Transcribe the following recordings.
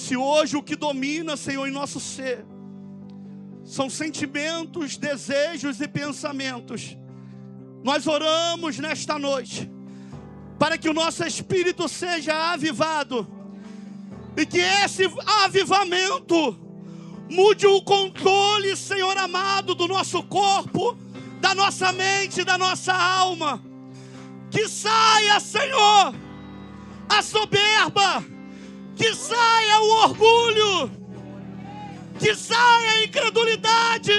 Se hoje o que domina, Senhor, em nosso ser são sentimentos, desejos e pensamentos, nós oramos nesta noite para que o nosso espírito seja avivado e que esse avivamento mude o controle, Senhor amado, do nosso corpo, da nossa mente, da nossa alma. Que saia, Senhor, a soberba, que saia o orgulho, que saia a incredulidade,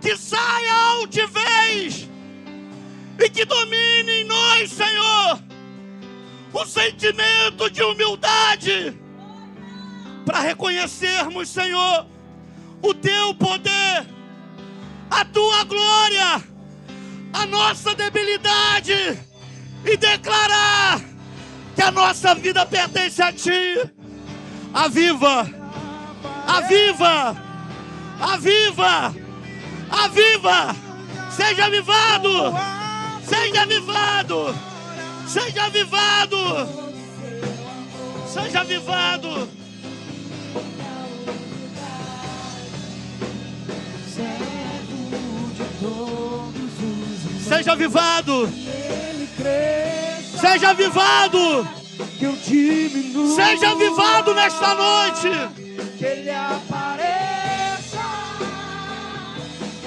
que saia a altivez, e que domine em nós, Senhor, o sentimento de humildade, para reconhecermos, Senhor, o Teu poder, a Tua glória, a nossa debilidade, e declarar que a nossa vida pertence a Ti. Aviva, aviva, aviva, aviva, seja avivado, seja avivado, seja avivado, seja avivado. Seja avivado, seja avivado, seja avivado nesta noite. Que Ele apareça,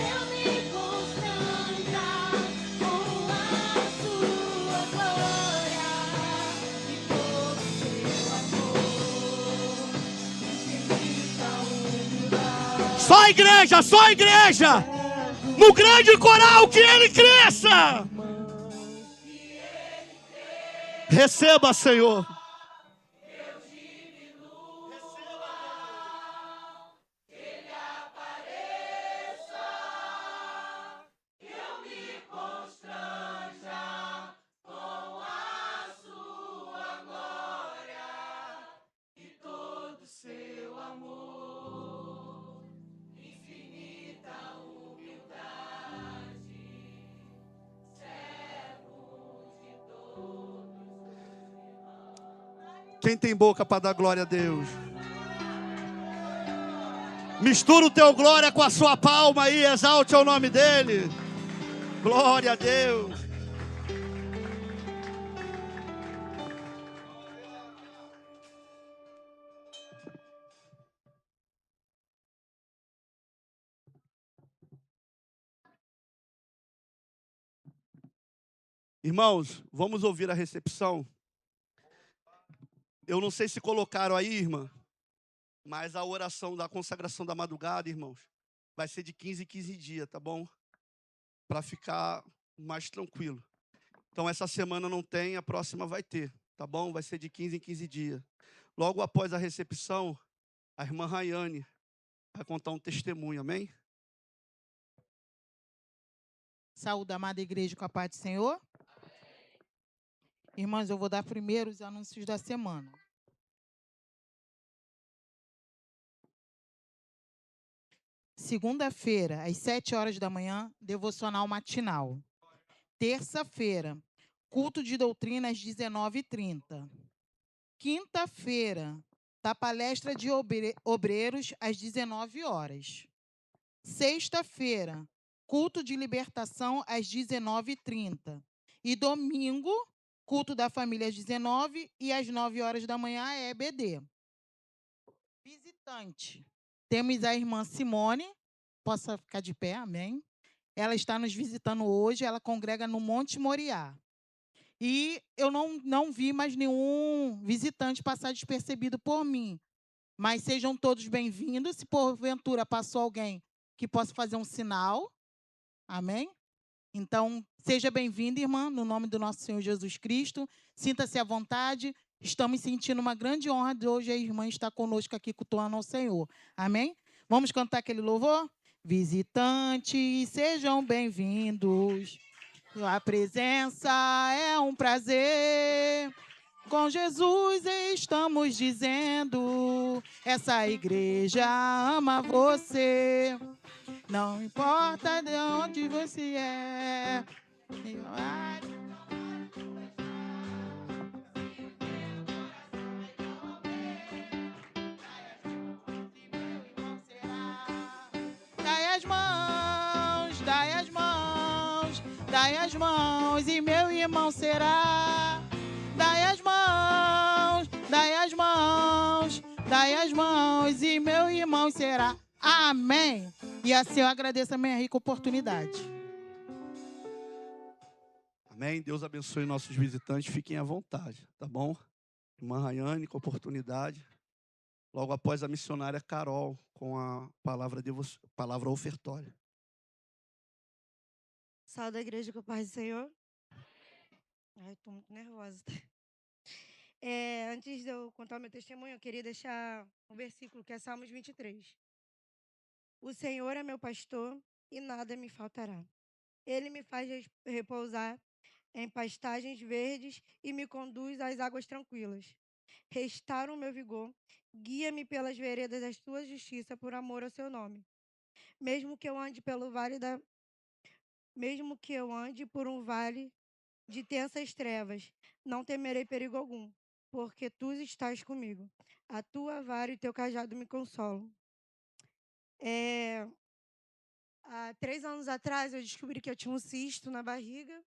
Eu me constranja com a sua glória e todo seu amor. Só igreja, só igreja. No grande coral, que Ele cresça. Receba, Senhor. Quem tem boca para dar glória a Deus? Mistura o teu glória com a sua palma e exalte o nome dEle. Glória a Deus. Irmãos, vamos ouvir a recepção. Eu não sei se colocaram aí, irmã, mas a oração da consagração da madrugada, irmãos, vai ser de 15 em 15 dias, tá bom? Para ficar mais tranquilo. Então, essa semana não tem, a próxima vai ter, tá bom? Vai ser de 15 em 15 dias. Logo após a recepção, a irmã Rayane vai contar um testemunho, amém? Saúde, amada igreja, com a paz do Senhor. Irmãos, eu vou dar primeiro os anúncios da semana. Segunda-feira, às 7 horas da manhã, devocional matinal. Terça-feira, culto de doutrina às 19h30. Quinta-feira, da palestra de obreiros às 19 horas. Sexta-feira, culto de libertação às 19h30. E domingo, culto da família às 19 e às 9 horas da manhã é EBD. Visitante. Temos a irmã Simone. Possa ficar de pé, amém? Ela está nos visitando hoje, ela congrega no Monte Moriá. E eu não vi mais nenhum visitante passar despercebido por mim. Mas sejam todos bem-vindos. Se porventura passou alguém que possa fazer um sinal, amém? Então, seja bem-vinda, irmã, no nome do nosso Senhor Jesus Cristo. Sinta-se à vontade. Estamos sentindo uma grande honra de hoje a irmã estar conosco aqui cultuando ao Senhor. Amém? Vamos cantar aquele louvor? Visitantes, sejam bem-vindos. A presença é um prazer. Com Jesus estamos dizendo, essa igreja ama você. Não importa de onde você é. dai as mãos e meu irmão será. Dai as mãos, dai as mãos, dai as mãos e meu irmão será. Amém. E assim eu agradeço a minha rica oportunidade. Amém? Deus abençoe nossos visitantes. Fiquem à vontade, tá bom? Irmã Rayane, com oportunidade. Logo após a missionária Carol, com a palavra ofertória. Salve da igreja com a paz do Senhor. Ai, estou muito nervosa. Antes de eu contar o meu testemunho, eu queria deixar um versículo que é Salmos 23. O Senhor é meu pastor e nada me faltará. Ele me faz repousar em pastagens verdes e me conduz às águas tranquilas. Restaura o meu vigor, guia-me pelas veredas da tua justiça por amor ao seu nome. Mesmo que eu ande mesmo que eu ande por um vale de tensas trevas, não temerei perigo algum, porque tu estás comigo. A tua vara e teu cajado me consolam. Há 3 anos atrás, eu descobri que eu tinha um cisto na barriga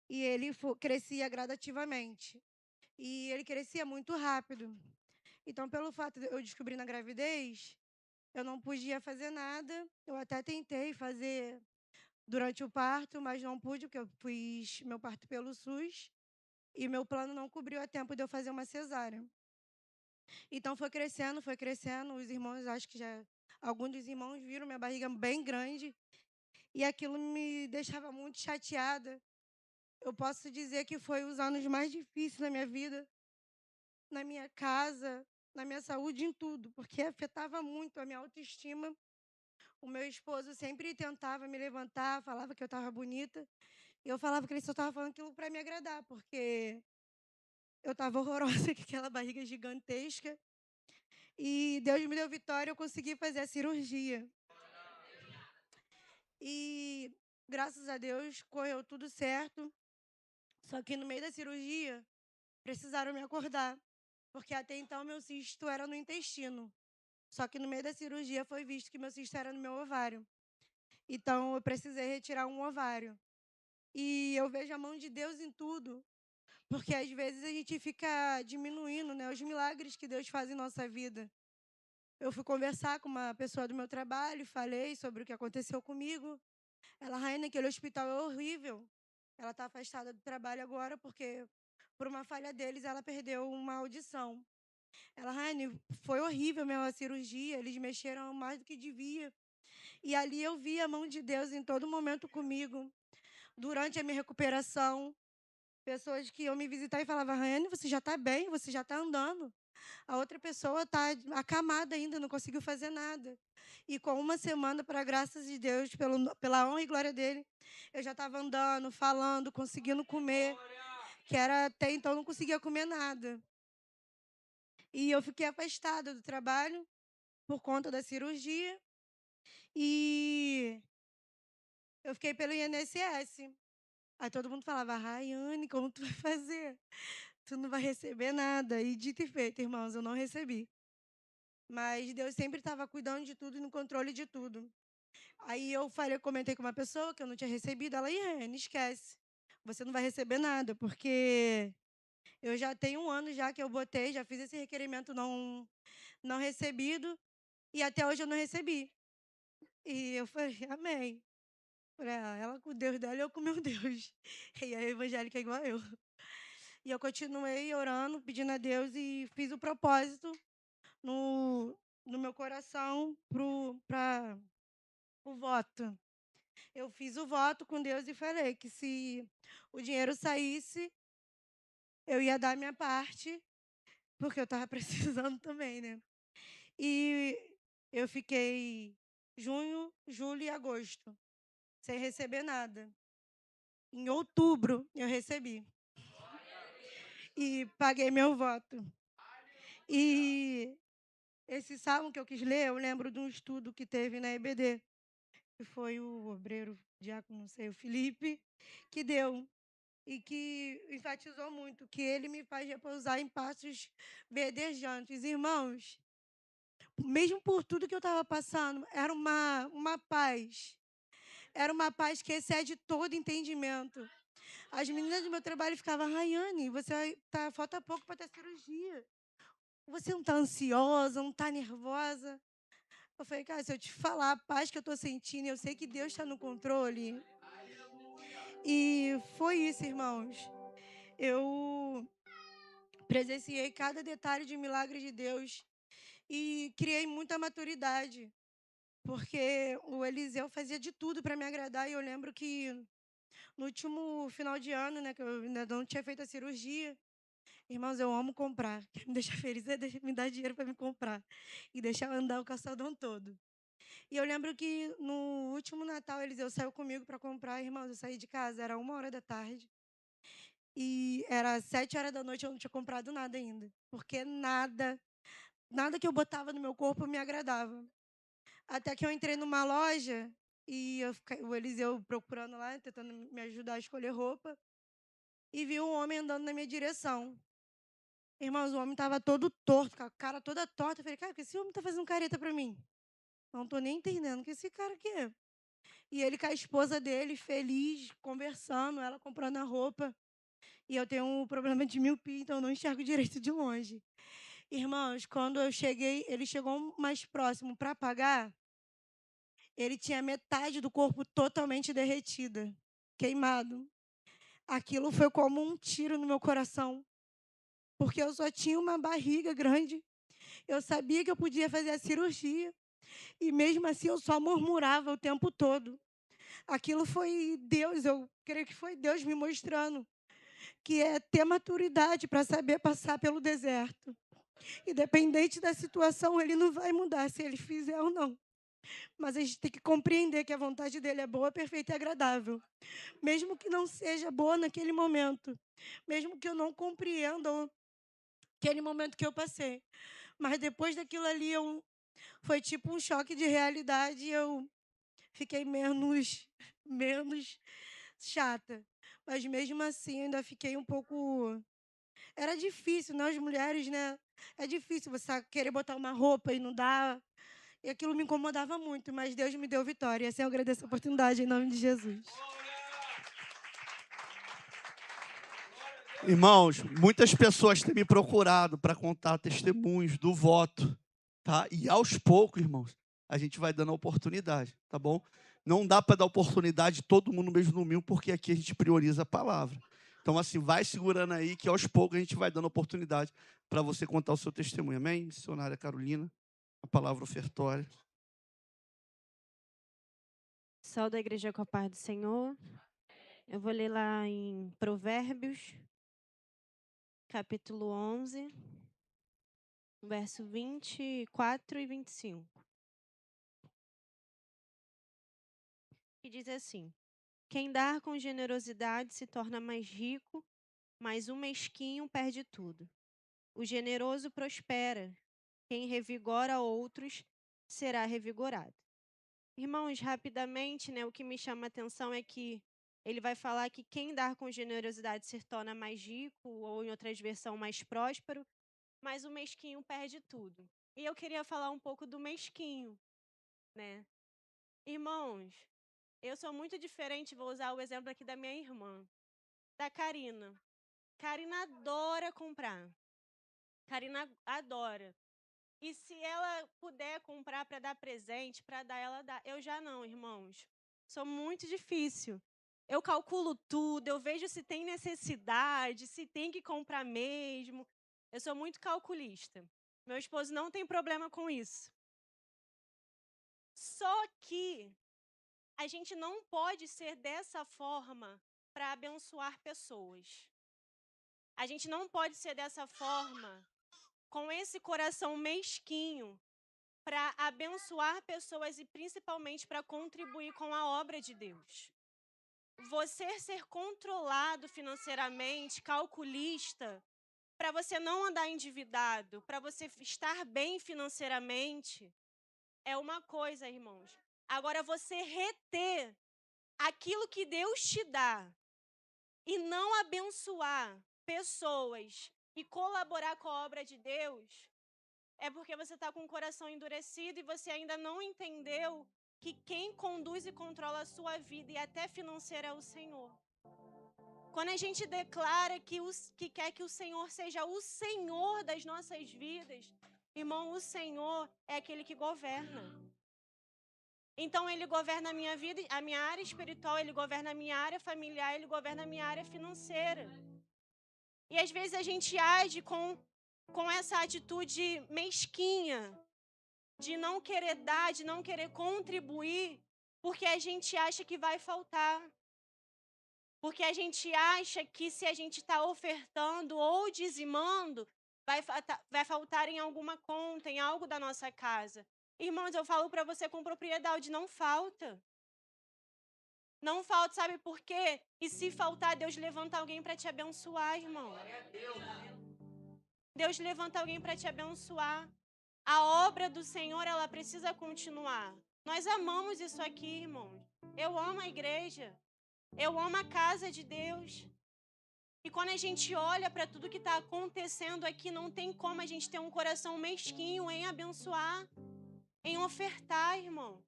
e ele crescia gradativamente. E ele crescia muito rápido. Então, pelo fato de eu descobrir na gravidez, eu não podia fazer nada. Eu até tentei fazer durante o parto, mas não pude, porque eu fiz meu parto pelo SUS. E meu plano não cobriu a tempo de eu fazer uma cesárea. Então foi crescendo, foi crescendo. Os irmãos, acho que já. Alguns dos irmãos viram minha barriga bem grande. E aquilo me deixava muito chateada. Eu posso dizer que foi os anos mais difíceis da minha vida, na minha casa, na minha saúde, em tudo, porque afetava muito a minha autoestima. O meu esposo sempre tentava me levantar, falava que eu estava bonita. E eu falava que ele só estava falando aquilo para me agradar, porque eu estava horrorosa com aquela barriga gigantesca. E Deus me deu vitória, eu consegui fazer a cirurgia. E graças a Deus correu tudo certo. Só que no meio da cirurgia, precisaram me acordar. Porque até então meu cisto era no intestino. Só que no meio da cirurgia foi visto que meu cisto era no meu ovário. Então eu precisei retirar um ovário. E eu vejo a mão de Deus em tudo. Porque às vezes a gente fica diminuindo, né, os milagres que Deus faz em nossa vida. Eu fui conversar com uma pessoa do meu trabalho, falei sobre o que aconteceu comigo. Ela, Rainha, aquele hospital é horrível. Ela está afastada do trabalho agora porque, por uma falha deles, ela perdeu uma audição. Ela, Rainha, foi horrível a minha cirurgia, eles mexeram mais do que devia. E ali eu vi a mão de Deus em todo momento comigo. Durante a minha recuperação, pessoas que iam me visitar e falavam, Rainha, você já está bem, você já está andando. A outra pessoa está acamada ainda, não conseguiu fazer nada. E com uma semana, para graças de Deus, pela honra e glória dele, eu já estava andando, falando, conseguindo comer, que era até então não conseguia comer nada. E eu fiquei afastada do trabalho por conta da cirurgia. E eu fiquei pelo INSS. Aí todo mundo falava, Rayane, como tu vai fazer? Tu não vai receber nada. E dito e feito, irmãos, eu não recebi. Mas Deus sempre estava cuidando de tudo e no controle de tudo. Aí comentei com uma pessoa que eu não tinha recebido. Ela, não esquece. Você não vai receber nada, porque eu já tenho 1 ano já que eu botei, já fiz esse requerimento não recebido, e até hoje eu não recebi. E eu falei, amém. Falei, ela com o Deus dela e eu com o meu Deus. E a evangélica é igual eu. E eu continuei orando, pedindo a Deus e fiz o propósito no meu coração para o voto. Eu fiz o voto com Deus e falei que se o dinheiro saísse, eu ia dar a minha parte, porque eu estava precisando também, né? E eu fiquei junho, julho e agosto sem receber nada. Em outubro, eu recebi. E paguei meu voto. E esse salmo que eu quis ler, eu lembro de um estudo que teve na EBD, que foi o obreiro, diácono, não sei, o Felipe, que deu. E que enfatizou muito, que ele me faz repousar em pastos verdejantes. Irmãos, mesmo por tudo que eu estava passando, era uma paz. Era uma paz que excede todo entendimento. As meninas do meu trabalho ficavam, Rayane, falta pouco para ter cirurgia. Você não está ansiosa, não está nervosa? Eu falei, cara, se eu te falar a paz que eu estou sentindo, eu sei que Deus está no controle. E foi isso, irmãos. Eu presenciei cada detalhe de milagre de Deus e criei muita maturidade, porque o Eliseu fazia de tudo para me agradar. E eu lembro que no último final de ano, né, que eu ainda não tinha feito a cirurgia, irmãos, eu amo comprar. Quem me deixa feliz é me dar dinheiro para me comprar e deixar eu andar o calçadão todo. E eu lembro que no último Natal, Eliseu saiu comigo para comprar. Irmãos, eu saí de casa, era 1h da tarde. E era 7h da noite, eu não tinha comprado nada ainda. Porque nada que eu botava no meu corpo me agradava. Até que eu entrei numa loja e o Eliseu procurando lá, tentando me ajudar a escolher roupa. E vi um homem andando na minha direção. Irmãos, o homem estava todo torto, com a cara toda torta. Eu falei, cara, por que esse homem está fazendo careta para mim? Não estou nem entendendo o que esse cara quer. E ele com a esposa dele, feliz, conversando, ela comprando a roupa. E eu tenho um problema de miopia, então eu não enxergo direito de longe. Irmãos, quando eu cheguei, ele chegou mais próximo para pagar, ele tinha metade do corpo totalmente derretida, queimado. Aquilo foi como um tiro no meu coração, porque eu só tinha uma barriga grande. Eu sabia que eu podia fazer a cirurgia, e mesmo assim eu só murmurava o tempo todo. Aquilo foi Deus, eu creio que foi Deus me mostrando que é ter maturidade para saber passar pelo deserto. Independente da situação, ele não vai mudar se ele fizer ou não. Mas a gente tem que compreender que a vontade dele é boa, perfeita e agradável. Mesmo que não seja boa naquele momento. Mesmo que eu não compreenda aquele momento que eu passei. Mas depois daquilo ali, foi tipo um choque de realidade e eu fiquei menos chata. Mas mesmo assim, ainda fiquei um pouco. Era difícil, nós mulheres, né? É difícil você querer botar uma roupa e não dá. E aquilo me incomodava muito, mas Deus me deu vitória. E assim eu agradeço a oportunidade em nome de Jesus. Irmãos, muitas pessoas têm me procurado para contar testemunhos do voto, tá? E aos poucos, irmãos, a gente vai dando a oportunidade, tá bom? Não dá para dar oportunidade todo mundo mesmo no mil, porque aqui a gente prioriza a palavra. Então, assim, vai segurando aí que aos poucos a gente vai dando oportunidade para você contar o seu testemunho. Amém? Missionária Carolina, a palavra ofertória. Saúde da igreja com a paz do Senhor. Eu vou ler lá em Provérbios, capítulo 11, verso 24 e 25. Que diz assim: quem dá com generosidade se torna mais rico, mas o mesquinho perde tudo. O generoso prospera. Quem revigora outros será revigorado. Irmãos, rapidamente, né, o que me chama a atenção é que ele vai falar que quem dá com generosidade se torna mais rico, ou em outras versões, mais próspero, mas o mesquinho perde tudo. E eu queria falar um pouco do mesquinho, né? Irmãos, eu sou muito diferente, vou usar o exemplo aqui da minha irmã, da Karina. Karina adora comprar. Karina adora. E se ela puder comprar para dar presente, para dar, ela dá. Eu já não, irmãos. Sou muito difícil. Eu calculo tudo, eu vejo se tem necessidade, se tem que comprar mesmo. Eu sou muito calculista. Meu esposo não tem problema com isso. Só que a gente não pode ser dessa forma para abençoar pessoas. A gente não pode ser dessa forma, com esse coração mesquinho, para abençoar pessoas e principalmente para contribuir com a obra de Deus. Você ser controlado financeiramente, calculista, para você não andar endividado, para você estar bem financeiramente, é uma coisa, irmãos. Agora, você reter aquilo que Deus te dá e não abençoar pessoas e colaborar com a obra de Deus, é porque você está com o coração endurecido e você ainda não entendeu que quem conduz e controla a sua vida e até financeira é o Senhor. Quando a gente declara que quer que o Senhor seja o Senhor das nossas vidas, irmão, o Senhor é aquele que governa. Então, Ele governa a minha vida, a minha área espiritual, Ele governa a minha área familiar, Ele governa a minha área financeira. E às vezes a gente age com essa atitude mesquinha, de não querer dar, de não querer contribuir, porque a gente acha que vai faltar. Porque a gente acha que se a gente está ofertando ou dizimando, vai faltar em alguma conta, em algo da nossa casa. Irmãos, eu falo para você com propriedade, não falta. Não falta, sabe por quê? E se faltar, Deus levanta alguém para te abençoar, irmão. Deus levanta alguém para te abençoar. A obra do Senhor, ela precisa continuar. Nós amamos isso aqui, irmãos. Eu amo a igreja. Eu amo a casa de Deus. E quando a gente olha para tudo que está acontecendo aqui, não tem como a gente ter um coração mesquinho em abençoar, em ofertar, irmãos.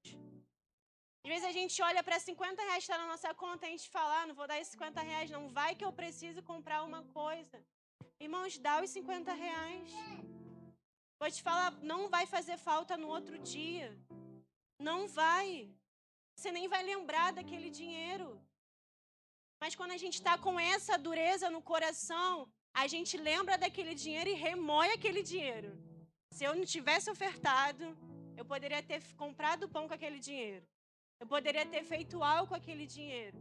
Às vezes a gente olha para 50 reais que está na nossa conta e a gente fala, não vou dar esses 50 reais, não. Vai que eu preciso comprar uma coisa. Irmãos, dá os 50 reais. Vou te falar, não vai fazer falta no outro dia. Não vai. Você nem vai lembrar daquele dinheiro. Mas quando a gente está com essa dureza no coração, a gente lembra daquele dinheiro e remoe aquele dinheiro. Se eu não tivesse ofertado, eu poderia ter comprado pão com aquele dinheiro. Eu poderia ter feito algo com aquele dinheiro.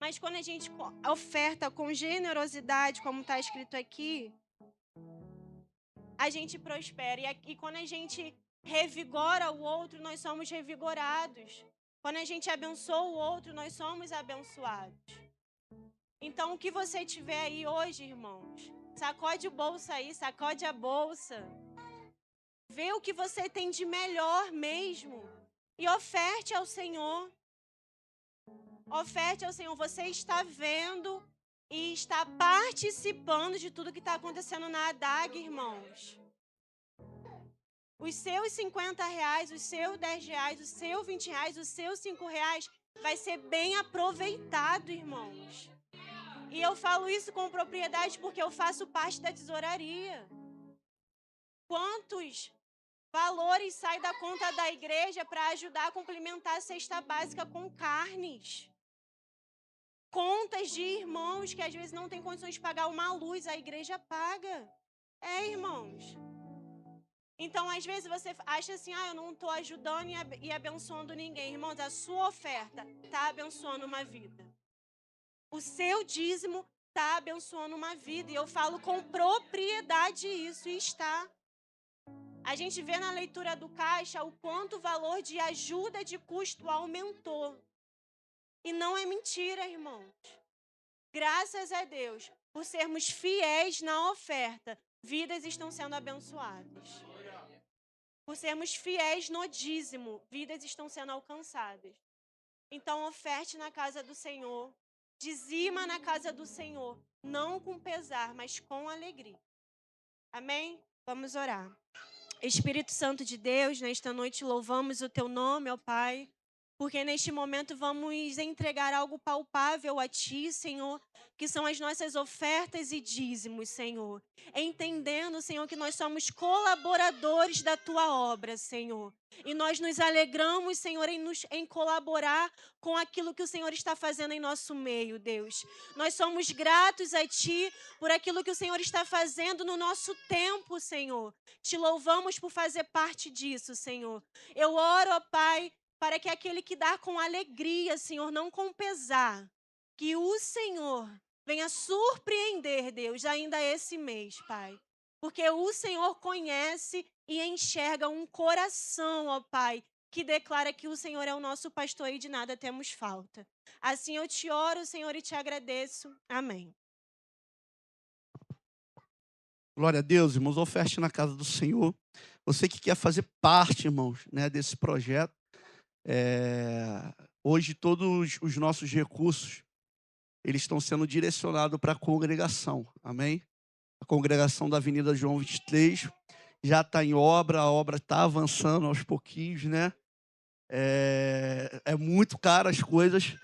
Mas quando a gente oferta com generosidade, como está escrito aqui, a gente prospera. E quando a gente revigora o outro, nós somos revigorados. Quando a gente abençoa o outro, nós somos abençoados. Então, o que você tiver aí hoje, irmãos, sacode o bolso aí, sacode a bolsa. Vê o que você tem de melhor mesmo e oferte ao Senhor. Oferte ao Senhor. Você está vendo e está participando de tudo que está acontecendo na ADAG, irmãos. Os seus 50 reais, os seus 10 reais, os seus 20 reais, os seus 5 reais vai ser bem aproveitado, irmãos. E eu falo isso com propriedade porque eu faço parte da tesouraria. Quantos valores saem da conta da igreja para ajudar a complementar a cesta básica com carnes? Contas de irmãos que às vezes não têm condições de pagar uma luz, a igreja paga. Irmãos. Então, às vezes você acha assim, eu não estou ajudando e abençoando ninguém. Irmãos, a sua oferta está abençoando uma vida. O seu dízimo está abençoando uma vida. E eu falo com propriedade isso, e está. A gente vê na leitura do caixa o quanto o valor de ajuda de custo aumentou. E não é mentira, irmãos. Graças a Deus, por sermos fiéis na oferta, vidas estão sendo abençoadas. Por sermos fiéis no dízimo, vidas estão sendo alcançadas. Então, oferte na casa do Senhor, dizima na casa do Senhor, não com pesar, mas com alegria. Amém? Vamos orar. Espírito Santo de Deus, nesta noite louvamos o Teu nome, ó Pai, porque neste momento vamos entregar algo palpável a Ti, Senhor, que são as nossas ofertas e dízimos, Senhor. Entendendo, Senhor, que nós somos colaboradores da Tua obra, Senhor. E nós nos alegramos, Senhor, em colaborar com aquilo que o Senhor está fazendo em nosso meio, Deus. Nós somos gratos a Ti por aquilo que o Senhor está fazendo no nosso tempo, Senhor. Te louvamos por fazer parte disso, Senhor. Eu oro, ó Pai, para que aquele que dá com alegria, Senhor, não com pesar, que o Senhor venha surpreender, Deus, ainda esse mês, Pai. Porque o Senhor conhece e enxerga um coração, ó Pai, que declara que o Senhor é o nosso pastor e de nada temos falta. Assim eu te oro, Senhor, e te agradeço. Amém. Glória a Deus, irmãos, oferte na casa do Senhor. Você que quer fazer parte, irmãos, né, desse projeto, hoje todos os nossos recursos, eles estão sendo direcionados para a congregação, amém? A congregação da Avenida João 23 já está em obra, a obra está avançando aos pouquinhos, né? É muito caro as coisas,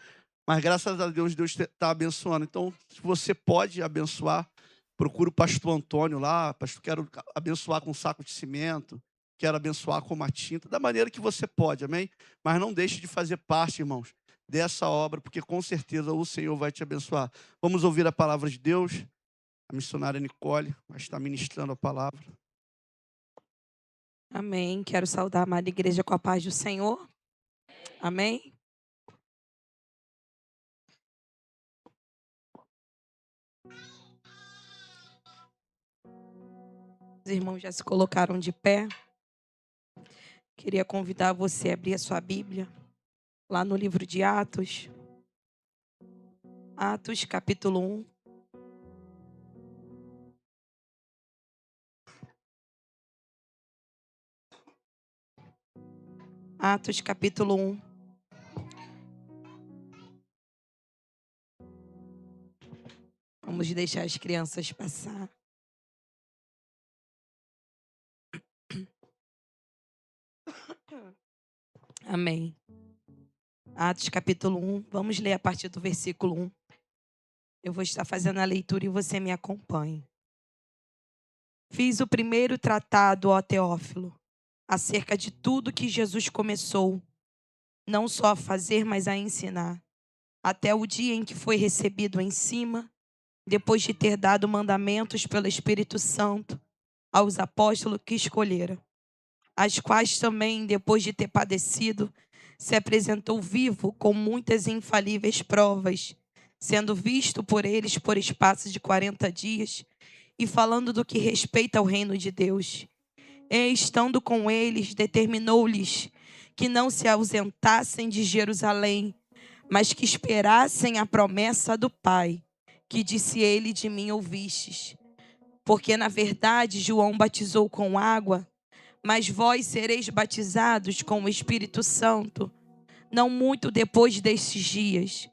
mas graças a Deus, Deus está abençoando. Então, se você pode abençoar, procura o pastor Antônio lá. Pastor, quero abençoar com um saco de cimento, quero abençoar com uma tinta, da maneira que você pode, amém? Mas não deixe de fazer parte, irmãos, dessa obra, porque com certeza o Senhor vai te abençoar. Vamos ouvir a palavra de Deus. A missionária Nicole vai estar ministrando a palavra. Amém. Quero saudar a amada igreja com a paz do Senhor. Amém. Os irmãos já se colocaram de pé. Queria convidar você a abrir a sua Bíblia lá no livro de Atos. Atos, capítulo 1. Atos, capítulo 1. Vamos deixar as crianças passar. Amém. Atos, capítulo 1. Vamos ler a partir do versículo 1. Eu vou estar fazendo a leitura e você me acompanhe. Fiz o primeiro tratado, ó Teófilo, acerca de tudo que Jesus começou, não só a fazer, mas a ensinar, até o dia em que foi recebido em cima, depois de ter dado mandamentos pelo Espírito Santo aos apóstolos que escolhera, as quais também, depois de ter padecido, se apresentou vivo com muitas e infalíveis provas, sendo visto por eles por espaço de 40 dias, e falando do que respeita ao reino de Deus. E, estando com eles, determinou-lhes que não se ausentassem de Jerusalém, mas que esperassem a promessa do Pai, que disse ele: de mim ouvistes. Porque, na verdade, João batizou com água, mas vós sereis batizados com o Espírito Santo, não muito depois destes dias.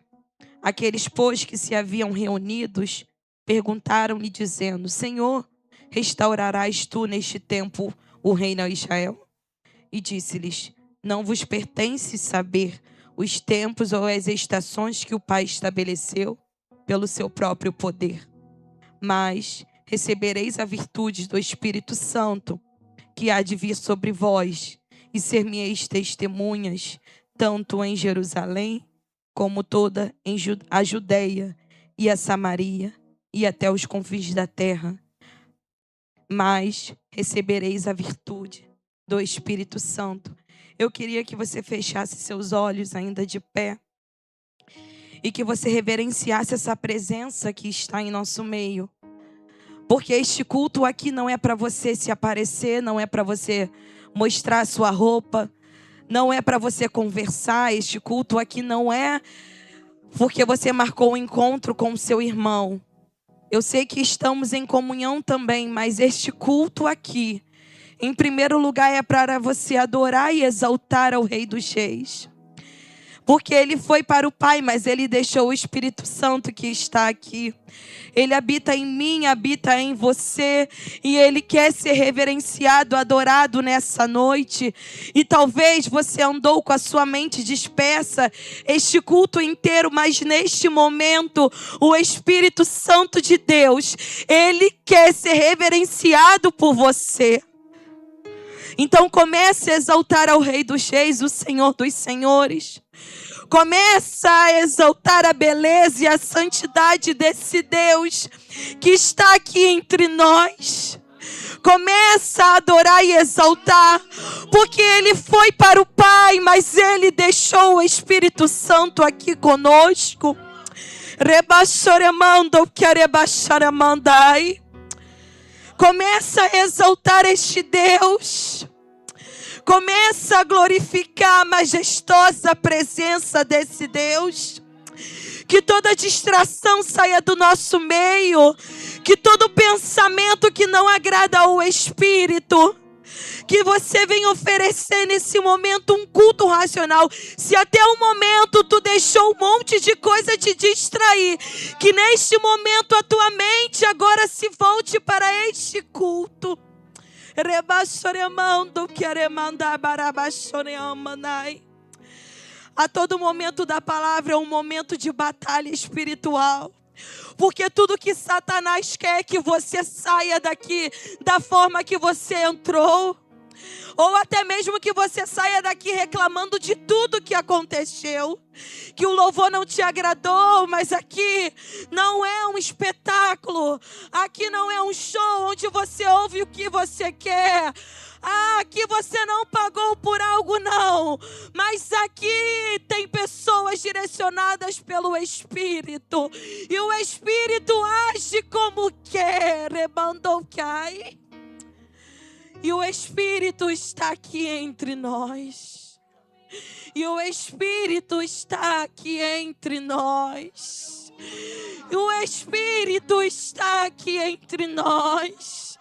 Aqueles, pois, que se haviam reunidos, perguntaram-lhe, dizendo: Senhor, restaurarás tu neste tempo o reino a Israel? E disse-lhes: não vos pertence saber os tempos ou as estações que o Pai estabeleceu pelo seu próprio poder. Mas recebereis a virtude do Espírito Santo, que há de vir sobre vós, e ser-me-eis testemunhas, tanto em Jerusalém, como toda a Judeia e a Samaria, e até os confins da terra. Mas recebereis a virtude do Espírito Santo. Eu queria que você fechasse seus olhos ainda de pé e que você reverenciasse essa presença que está em nosso meio. Porque este culto aqui não é para você se aparecer, não é para você mostrar a sua roupa, não é para você conversar. Este culto aqui não é porque você marcou um encontro com o seu irmão. Eu sei que estamos em comunhão também, mas este culto aqui, em primeiro lugar, é para você adorar e exaltar ao Rei dos Reis. Porque ele foi para o Pai, mas ele deixou o Espírito Santo que está aqui. Ele habita em mim, habita em você, e ele quer ser reverenciado, adorado nessa noite. E talvez você andou com a sua mente dispersa este culto inteiro, mas neste momento o Espírito Santo de Deus, ele quer ser reverenciado por você. Então comece a exaltar ao Rei dos Reis, o Senhor dos Senhores. Começa a exaltar a beleza e a santidade desse Deus que está aqui entre nós. Começa a adorar e exaltar, porque ele foi para o Pai, mas ele deixou o Espírito Santo aqui conosco. Começa a exaltar este Deus. Começa a glorificar a majestosa presença desse Deus. Que toda distração saia do nosso meio. Que todo pensamento que não agrada ao Espírito, que você venha oferecer nesse momento um culto racional. Se até o momento tu deixou um monte de coisa te distrair, que neste momento a tua mente agora se volte para este culto. A todo momento da palavra é um momento de batalha espiritual. Porque tudo que Satanás quer é que você saia daqui da forma que você entrou. Ou até mesmo que você saia daqui reclamando de tudo que aconteceu. Que o louvor não te agradou, mas aqui não é um espetáculo. Aqui não é um show onde você ouve o que você quer. Aqui você não pagou por algo, não. Mas aqui tem pessoas direcionadas pelo Espírito. E o Espírito age como quer. E o Espírito está aqui entre nós. E o Espírito está aqui entre nós. E o Espírito está aqui entre nós.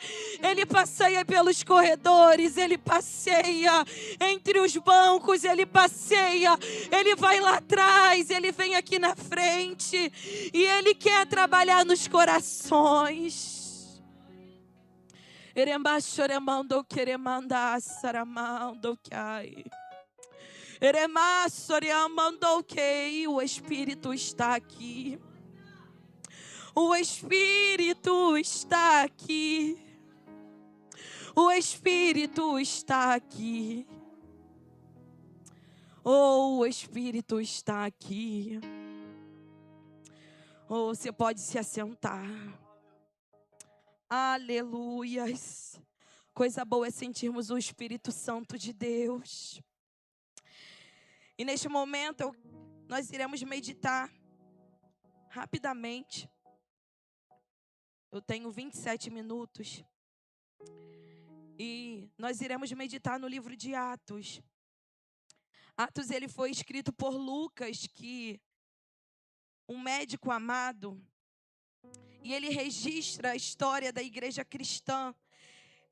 Ele passeia pelos corredores, ele passeia entre os bancos, ele passeia, ele vai lá atrás, ele vem aqui na frente e ele quer trabalhar nos corações. O Espírito está aqui. O Espírito está aqui. O Espírito está aqui. Oh, o Espírito está aqui. Oh, você pode se assentar. Aleluias. Coisa boa é sentirmos o Espírito Santo de Deus. E neste momento nós iremos meditar rapidamente. Eu tenho 27 minutos. E nós iremos meditar no livro de Atos. Atos, ele foi escrito por Lucas, que um médico amado. E ele registra a história da igreja cristã.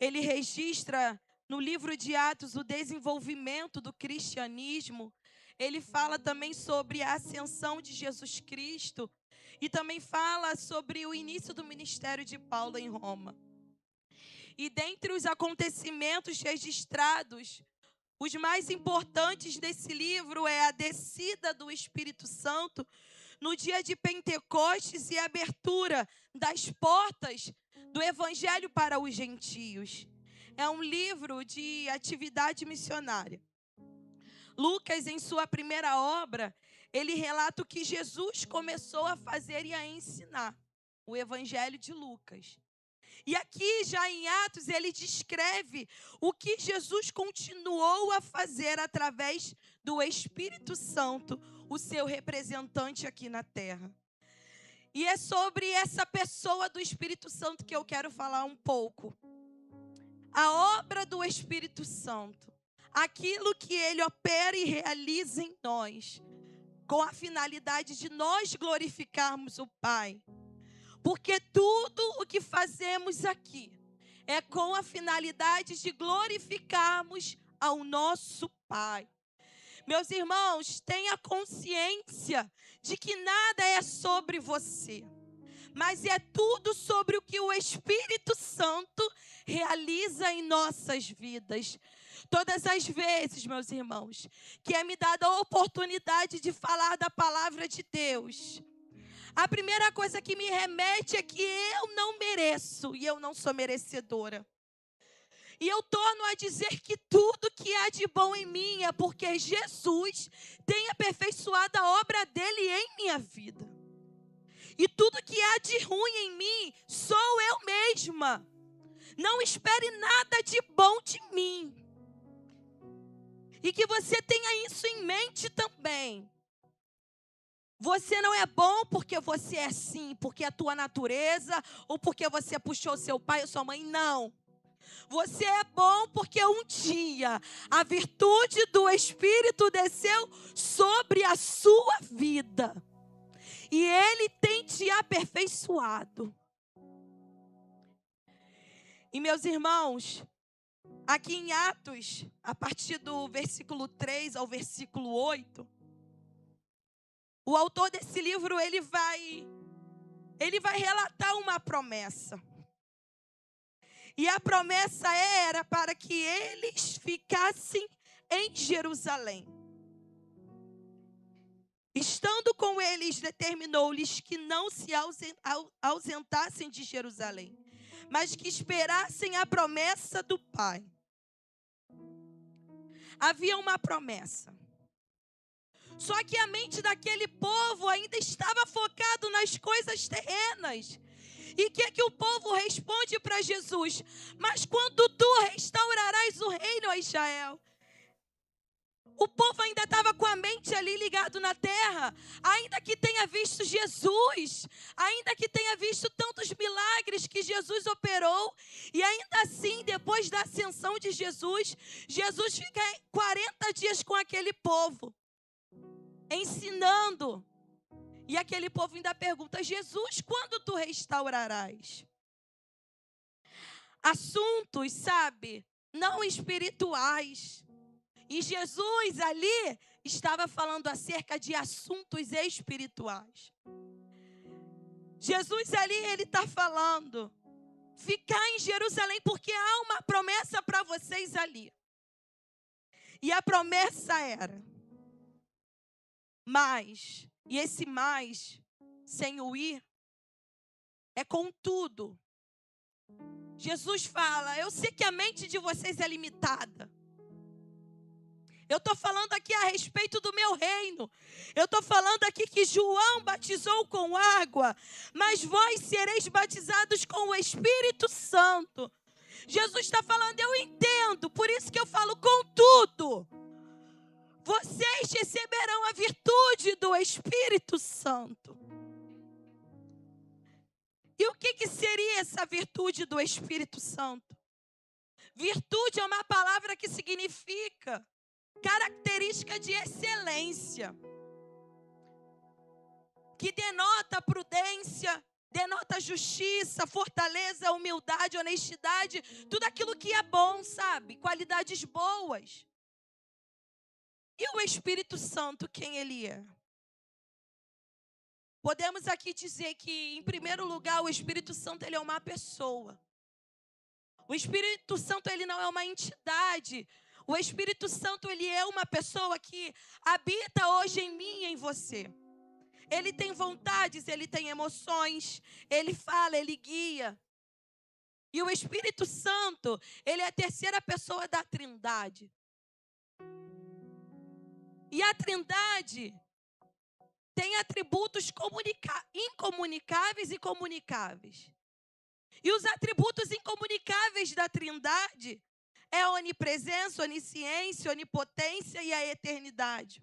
Ele registra no livro de Atos o desenvolvimento do cristianismo. Ele fala também sobre a ascensão de Jesus Cristo. E também fala sobre o início do ministério de Paulo em Roma. E dentre os acontecimentos registrados, os mais importantes desse livro é a descida do Espírito Santo no dia de Pentecostes e a abertura das portas do Evangelho para os gentios. É um livro de atividade missionária. Lucas, em sua primeira obra, ele relata o que Jesus começou a fazer e a ensinar. O Evangelho de Lucas. E aqui, já em Atos, ele descreve o que Jesus continuou a fazer através do Espírito Santo, o seu representante aqui na terra. E é sobre essa pessoa do Espírito Santo que eu quero falar um pouco. A obra do Espírito Santo, aquilo que ele opera e realiza em nós, com a finalidade de nós glorificarmos o Pai. Porque tudo o que fazemos aqui é com a finalidade de glorificarmos ao nosso Pai. Meus irmãos, tenha consciência de que nada é sobre você, mas é tudo sobre o que o Espírito Santo realiza em nossas vidas. Todas as vezes, meus irmãos, que é me dada a oportunidade de falar da palavra de Deus, a primeira coisa que me remete é que eu não mereço e eu não sou merecedora. E eu torno a dizer que tudo que há de bom em mim é porque Jesus tem aperfeiçoado a obra dele em minha vida. E tudo que há de ruim em mim sou eu mesma. Não espere nada de bom de mim. E que você tenha isso em mente também. Você não é bom porque você é assim, porque é a tua natureza, ou porque você puxou seu pai ou sua mãe, não. Você é bom porque um dia a virtude do Espírito desceu sobre a sua vida. E Ele tem te aperfeiçoado. E meus irmãos, aqui em Atos, a partir do versículo 3 ao versículo 8, o autor desse livro, ele vai relatar uma promessa. E a promessa era para que eles ficassem em Jerusalém. estando com eles, determinou-lhes que não se ausentassem de Jerusalém, mas que esperassem a promessa do Pai. Havia uma promessa. Só que a mente daquele povo ainda estava focado nas coisas terrenas. E o que o povo responde para Jesus? Mas quando tu restaurarás o reino a Israel? O povo ainda estava com a mente ali ligado na terra, ainda que tenha visto Jesus, ainda que tenha visto tantos milagres que Jesus operou, e ainda assim, depois da ascensão de Jesus, Jesus fica 40 dias com aquele povo, ensinando. E aquele povo ainda pergunta: Jesus, quando tu restaurarás? Assuntos, sabe, não espirituais. E Jesus ali estava falando acerca de assuntos espirituais. Jesus ali, ele está falando: ficar em Jerusalém, porque há uma promessa para vocês ali. E a promessa era mais. E esse mais, sem o ir, é contudo. Jesus fala: eu sei que a mente de vocês é limitada. Eu estou falando aqui a respeito do meu reino. Eu estou falando aqui que João batizou com água, mas vós sereis batizados com o Espírito Santo. Jesus está falando: eu entendo, por isso que eu falo contudo. Vocês receberão a virtude do Espírito Santo. E o que seria essa virtude do Espírito Santo? Virtude é uma palavra que significa característica de excelência, que denota prudência, denota justiça, fortaleza, humildade, honestidade, tudo aquilo que é bom, sabe? Qualidades boas. E o Espírito Santo, quem ele é? Podemos aqui dizer que, em primeiro lugar, o Espírito Santo, ele é uma pessoa. O Espírito Santo, ele não é uma entidade. O Espírito Santo, ele é uma pessoa que habita hoje em mim e em você. Ele tem vontades, ele tem emoções, ele fala, ele guia. E o Espírito Santo, ele é a terceira pessoa da Trindade. E a Trindade tem atributos incomunicáveis e comunicáveis. E os atributos incomunicáveis da Trindade é a onipresença, onisciência, onipotência e a eternidade.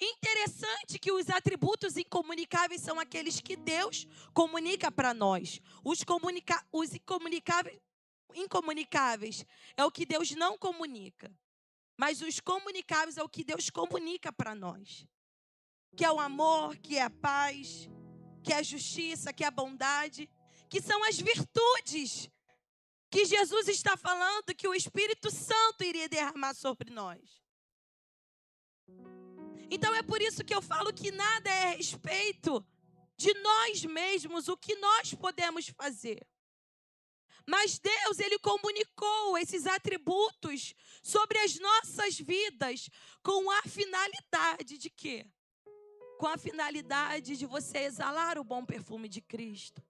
Interessante que os atributos incomunicáveis são aqueles que Deus comunica para nós. Os incomunicáveis é o que Deus não comunica. Mas os comunicáveis é o que Deus comunica para nós. Que é o amor, que é a paz, que é a justiça, que é a bondade, que são as virtudes que Jesus está falando que o Espírito Santo iria derramar sobre nós. Então é por isso que eu falo que nada é a respeito de nós mesmos, o que nós podemos fazer. Mas Deus, ele comunicou esses atributos sobre as nossas vidas com a finalidade de quê? Com a finalidade de você exalar o bom perfume de Cristo.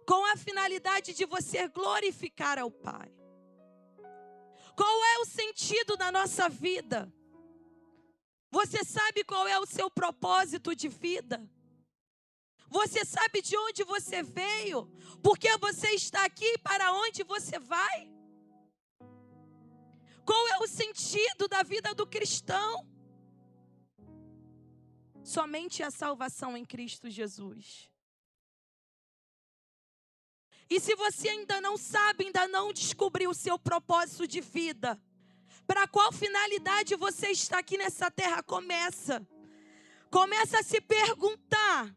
Com a finalidade de você glorificar ao Pai. Qual é o sentido da nossa vida? Você sabe qual é o seu propósito de vida? Você sabe de onde você veio? Por que você está aqui e para onde você vai? Qual é o sentido da vida do cristão? Somente a salvação em Cristo Jesus. E se você ainda não sabe, ainda não descobriu o seu propósito de vida, para qual finalidade você está aqui nessa terra, começa a se perguntar.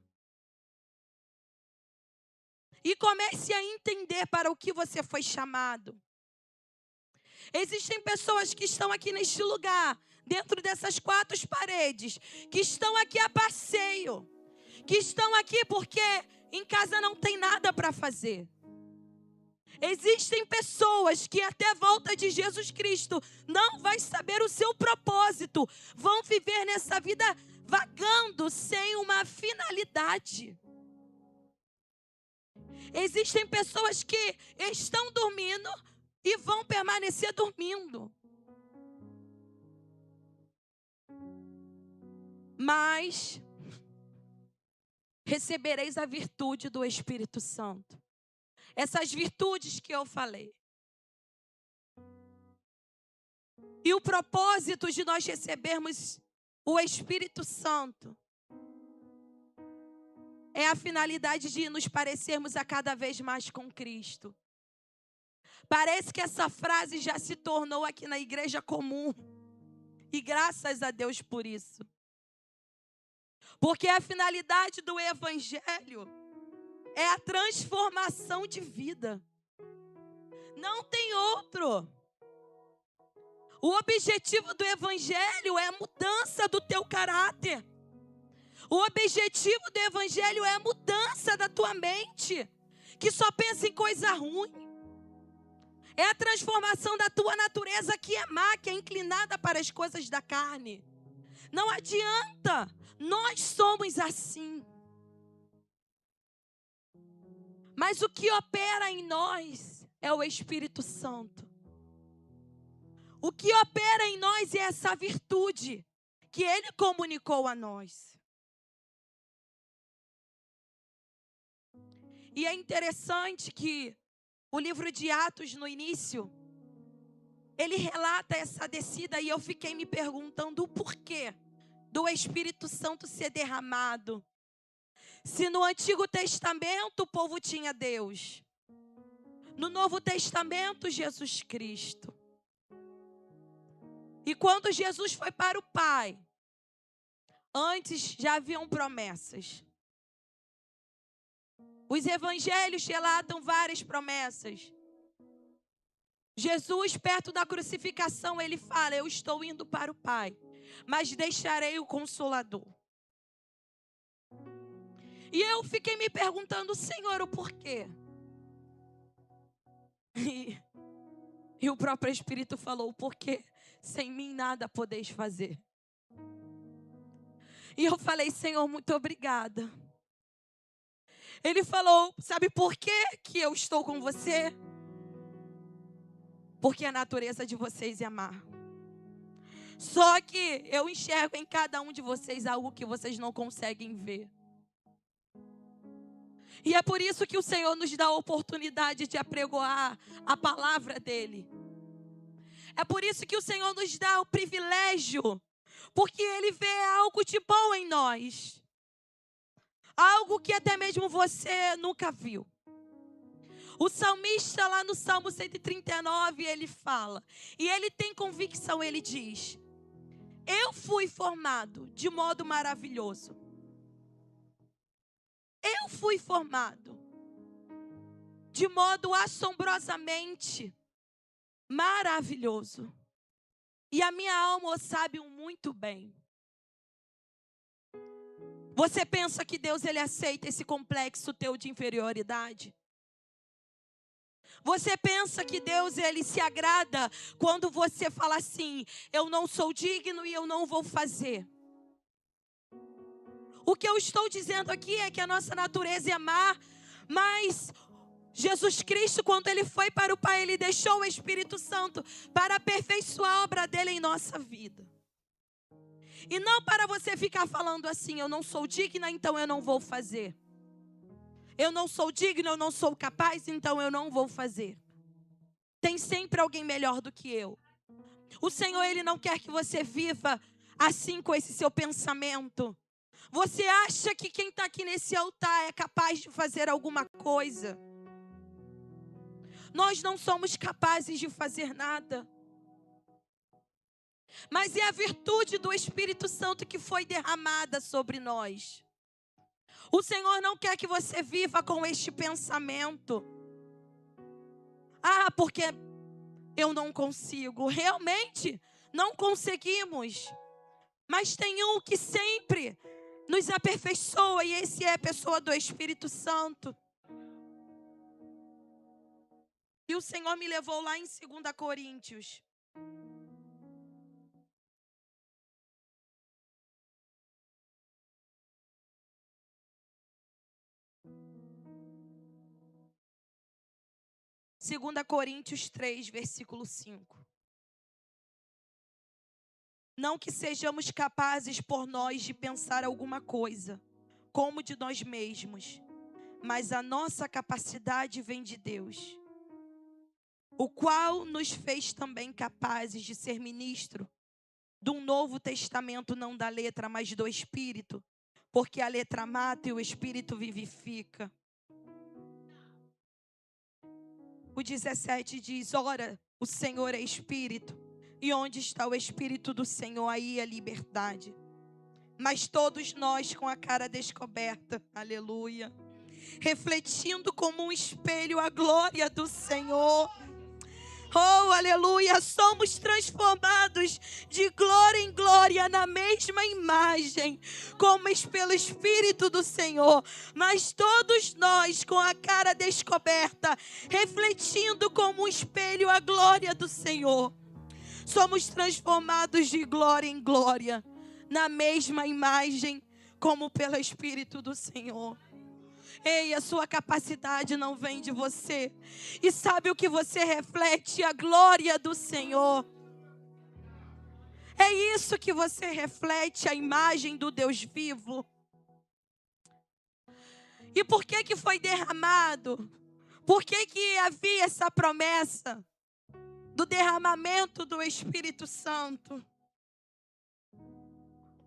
E comece a entender para o que você foi chamado. Existem pessoas que estão aqui neste lugar, dentro dessas 4 paredes, que estão aqui a passeio, que estão aqui porque em casa não tem nada para fazer. Existem pessoas que até a volta de Jesus Cristo não vai saber o seu propósito. Vão viver nessa vida vagando sem uma finalidade. Existem pessoas que estão dormindo e vão permanecer dormindo. Mas recebereis a virtude do Espírito Santo. Essas virtudes que eu falei. E o propósito de nós recebermos o Espírito Santo é a finalidade de nos parecermos a cada vez mais com Cristo. Parece que essa frase já se tornou aqui na igreja comum. E graças a Deus por isso. Porque a finalidade do Evangelho é a transformação de vida. Não tem outro. O objetivo do Evangelho é a mudança do teu caráter. O objetivo do Evangelho é a mudança da tua mente, que só pensa em coisa ruim. É a transformação da tua natureza que é má, que é inclinada para as coisas da carne. Não adianta, nós somos assim. Mas o que opera em nós é o Espírito Santo. O que opera em nós é essa virtude que Ele comunicou a nós. E é interessante que o livro de Atos, no início, ele relata essa descida e eu fiquei me perguntando o porquê do Espírito Santo ser derramado. Se no Antigo Testamento o povo tinha Deus, no Novo Testamento Jesus Cristo. E quando Jesus foi para o Pai, antes já haviam promessas. Os evangelhos relatam várias promessas. Jesus, perto da crucificação, ele fala: eu estou indo para o Pai, mas deixarei o Consolador. E eu fiquei me perguntando, Senhor, o porquê? E o próprio Espírito falou: porque sem mim nada podeis fazer. E eu falei: Senhor, muito obrigada. Ele falou: sabe por que eu estou com você? Porque a natureza de vocês é amar. Só que eu enxergo em cada um de vocês algo que vocês não conseguem ver. E é por isso que o Senhor nos dá a oportunidade de apregoar a palavra dEle. É por isso que o Senhor nos dá o privilégio, porque Ele vê algo de bom em nós. Algo que até mesmo você nunca viu. O salmista lá no Salmo 139, ele fala, e ele tem convicção, ele diz: eu fui formado de modo maravilhoso. Eu fui formado de modo assombrosamente maravilhoso. E a minha alma o sabe muito bem. Você pensa que Deus ele aceita esse complexo teu de inferioridade? Você pensa que Deus ele se agrada quando você fala assim: eu não sou digno e eu não vou fazer? O que eu estou dizendo aqui é que a nossa natureza é má, mas Jesus Cristo, quando ele foi para o Pai, ele deixou o Espírito Santo para aperfeiçoar a obra dele em nossa vida. E não para você ficar falando assim: eu não sou digna, então eu não vou fazer. Eu não sou digno, eu não sou capaz, então eu não vou fazer. Tem sempre alguém melhor do que eu. O Senhor, Ele não quer que você viva assim com esse seu pensamento. Você acha que quem está aqui nesse altar é capaz de fazer alguma coisa? Nós não somos capazes de fazer nada. Mas é a virtude do Espírito Santo que foi derramada sobre nós. O Senhor não quer que você viva com este pensamento: ah, porque eu não consigo. Realmente, não conseguimos. Mas tem um que sempre nos aperfeiçoa, e esse é a pessoa do Espírito Santo. E o Senhor me levou lá em 2 Coríntios. Segunda Coríntios 3, versículo 5. Não que sejamos capazes por nós de pensar alguma coisa, como de nós mesmos, mas a nossa capacidade vem de Deus, o qual nos fez também capazes de ser ministro de um novo testamento, não da letra, mas do Espírito, porque a letra mata e o Espírito vivifica. O 17 diz: ora, o Senhor é Espírito, e onde está o Espírito do Senhor, aí a liberdade. Mas todos nós com a cara descoberta, aleluia, refletindo como um espelho a glória do Senhor. Oh, aleluia, somos transformados de glória em glória na mesma imagem, como pelo Espírito do Senhor. Mas todos nós com a cara descoberta, refletindo como um espelho a glória do Senhor. Somos transformados de glória em glória, na mesma imagem, como pelo Espírito do Senhor. Ei, a sua capacidade não vem de você. E sabe o que você reflete? A glória do Senhor. É isso que você reflete, a imagem do Deus vivo. E por que que foi derramado? Por que que havia essa promessa do derramamento do Espírito Santo?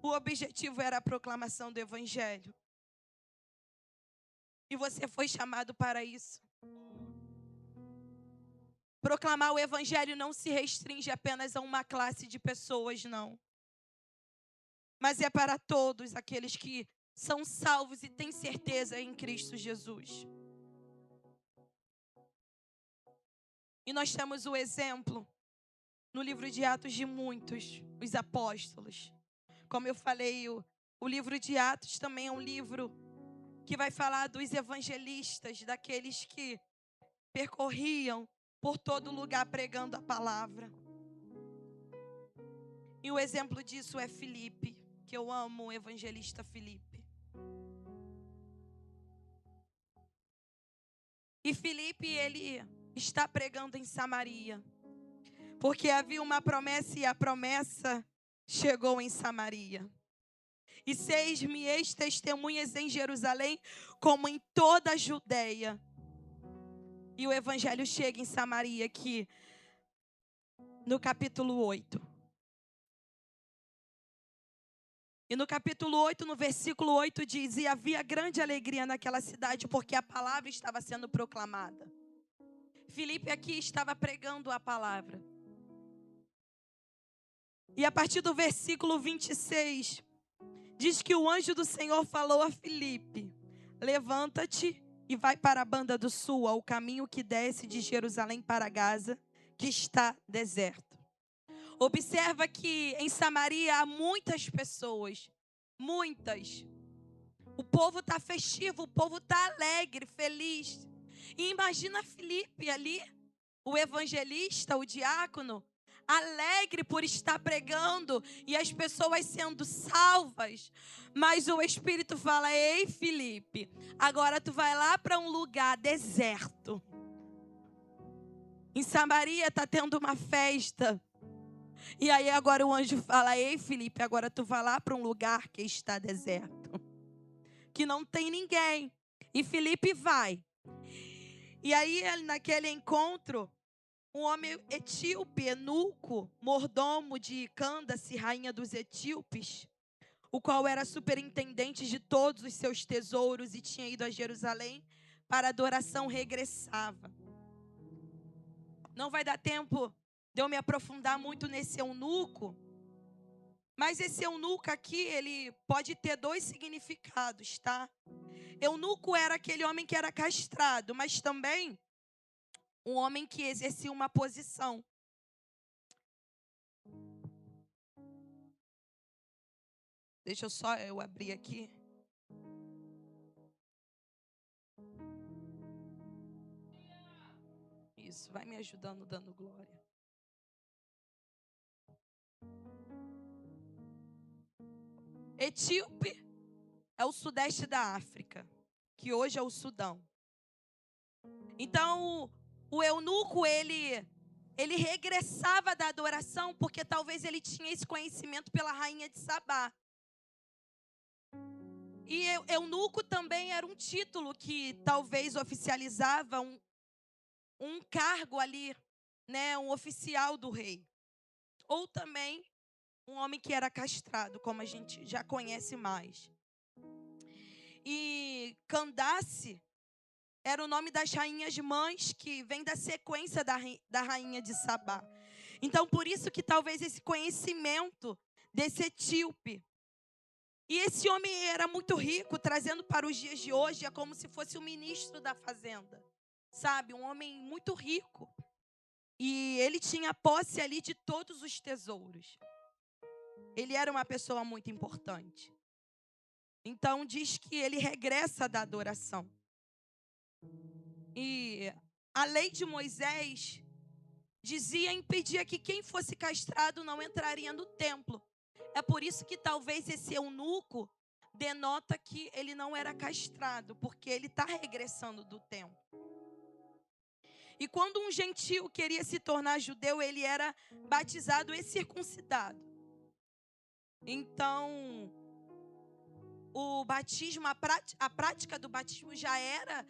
O objetivo era a proclamação do Evangelho. E você foi chamado para isso. Proclamar o Evangelho não se restringe apenas a uma classe de pessoas, não. Mas é para todos aqueles que são salvos e têm certeza em Cristo Jesus. E nós temos o exemplo no livro de Atos de muitos, os apóstolos. Como eu falei, o livro de Atos também é um livro que vai falar dos evangelistas, daqueles que percorriam por todo lugar pregando a palavra. E o exemplo disso é Filipe, que eu amo o evangelista Filipe. E Filipe, ele está pregando em Samaria, porque havia uma promessa e a promessa chegou em Samaria. E seis-me ex-testemunhas em Jerusalém, como em toda a Judeia. E o evangelho chega em Samaria aqui, no capítulo 8. E no capítulo 8, no versículo 8 diz: e havia grande alegria naquela cidade, porque a palavra estava sendo proclamada. Filipe aqui estava pregando a palavra. E a partir do versículo 26, diz que o anjo do Senhor falou a Filipe: levanta-te e vai para a banda do sul, ao caminho que desce de Jerusalém para Gaza, que está deserto. Observa que em Samaria há muitas pessoas, muitas. O povo está festivo, o povo está alegre, feliz. E imagina Filipe ali, o evangelista, o diácono, alegre por estar pregando e as pessoas sendo salvas. Mas o Espírito fala: ei, Filipe, agora tu vai lá para um lugar deserto. Em Samaria está tendo uma festa. E aí agora o anjo fala: ei, Filipe, agora tu vai lá para um lugar que está deserto, que não tem ninguém. E Filipe vai. E aí naquele encontro, um homem etíope, eunuco, mordomo de Cândace, rainha dos etíopes, o qual era superintendente de todos os seus tesouros e tinha ido a Jerusalém para adoração, regressava. Não vai dar tempo de eu me aprofundar muito nesse eunuco, mas esse eunuco aqui, ele pode ter dois significados, tá? Eunuco era aquele homem que era castrado, mas também um homem que exercia uma posição. Deixa eu abrir aqui. isso. Vai me ajudando, dando glória. Etíope é o sudeste da África, que hoje é o Sudão. Então, o eunuco, ele regressava da adoração porque talvez ele tinha esse conhecimento pela rainha de Sabá. E eunuco também era um título que talvez oficializava um cargo ali, né, um oficial do rei. Ou também um homem que era castrado, como a gente já conhece mais. E Candace era o nome das rainhas mães, que vem da sequência da rainha de Sabá. Então, por isso que talvez esse conhecimento desse etíope. E esse homem era muito rico, trazendo para os dias de hoje, é como se fosse o ministro da fazenda. Sabe, um homem muito rico. E ele tinha posse ali de todos os tesouros. Ele era uma pessoa muito importante. Então, diz que ele regressa da adoração. E a lei de Moisés impedia que quem fosse castrado não entraria no templo. É por isso que talvez esse eunuco denota que ele não era castrado, porque ele está regressando do templo. E quando um gentio queria se tornar judeu, ele era batizado e circuncidado. Então, o batismo, a prática do batismo já era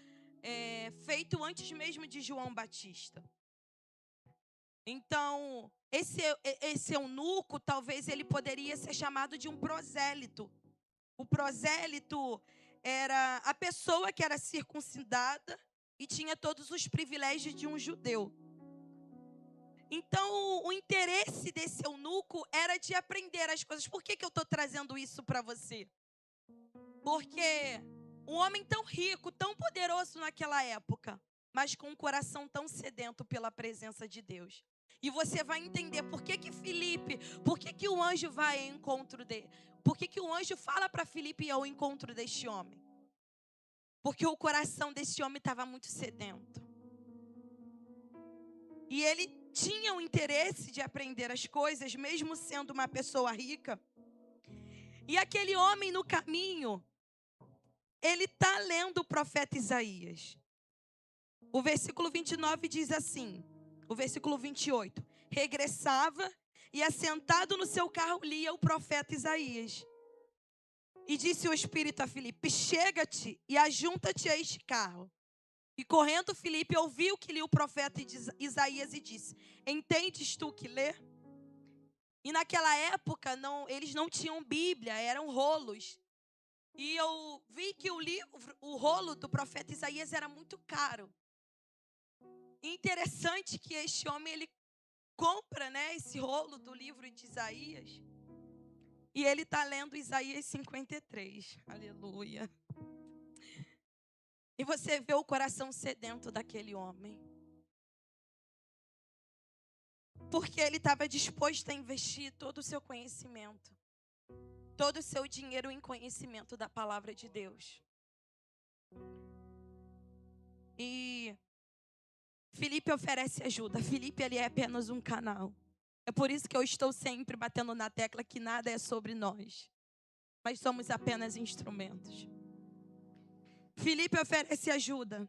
feito antes mesmo de João Batista. Então, esse eunuco, talvez ele poderia ser chamado de um prosélito. O prosélito era a pessoa que era circuncidada e tinha todos os privilégios de um judeu. Então, o interesse desse eunuco era de aprender as coisas. Por que eu estou trazendo isso para você? Porque um homem tão rico, tão poderoso naquela época, mas com um coração tão sedento pela presença de Deus. E você vai entender por que Filipe, por que o anjo vai ao encontro dele? Por que o anjo fala para Filipe ir ao encontro deste homem? Porque o coração desse homem estava muito sedento. E ele tinha o interesse de aprender as coisas, mesmo sendo uma pessoa rica. E aquele homem no caminho, ele está lendo o profeta Isaías. O versículo 29 diz assim, o versículo 28. Regressava e assentado no seu carro lia o profeta Isaías. E disse o Espírito a Filipe, chega-te e ajunta-te a este carro. E correndo Filipe ouviu que lia o profeta Isaías e disse, entendes tu que lê? E naquela época eles não tinham Bíblia, eram rolos. E eu vi que o rolo do profeta Isaías era muito caro. Interessante que este homem, ele compra, né, esse rolo do livro de Isaías. E ele está lendo Isaías 53. Aleluia. E você vê o coração sedento daquele homem. Porque ele estava disposto a investir todo o seu conhecimento. Todo o seu dinheiro em conhecimento da palavra de Deus. E Filipe oferece ajuda. Filipe, ele é apenas um canal. É por isso que eu estou sempre batendo na tecla que nada é sobre nós. Mas somos apenas instrumentos. Filipe oferece ajuda.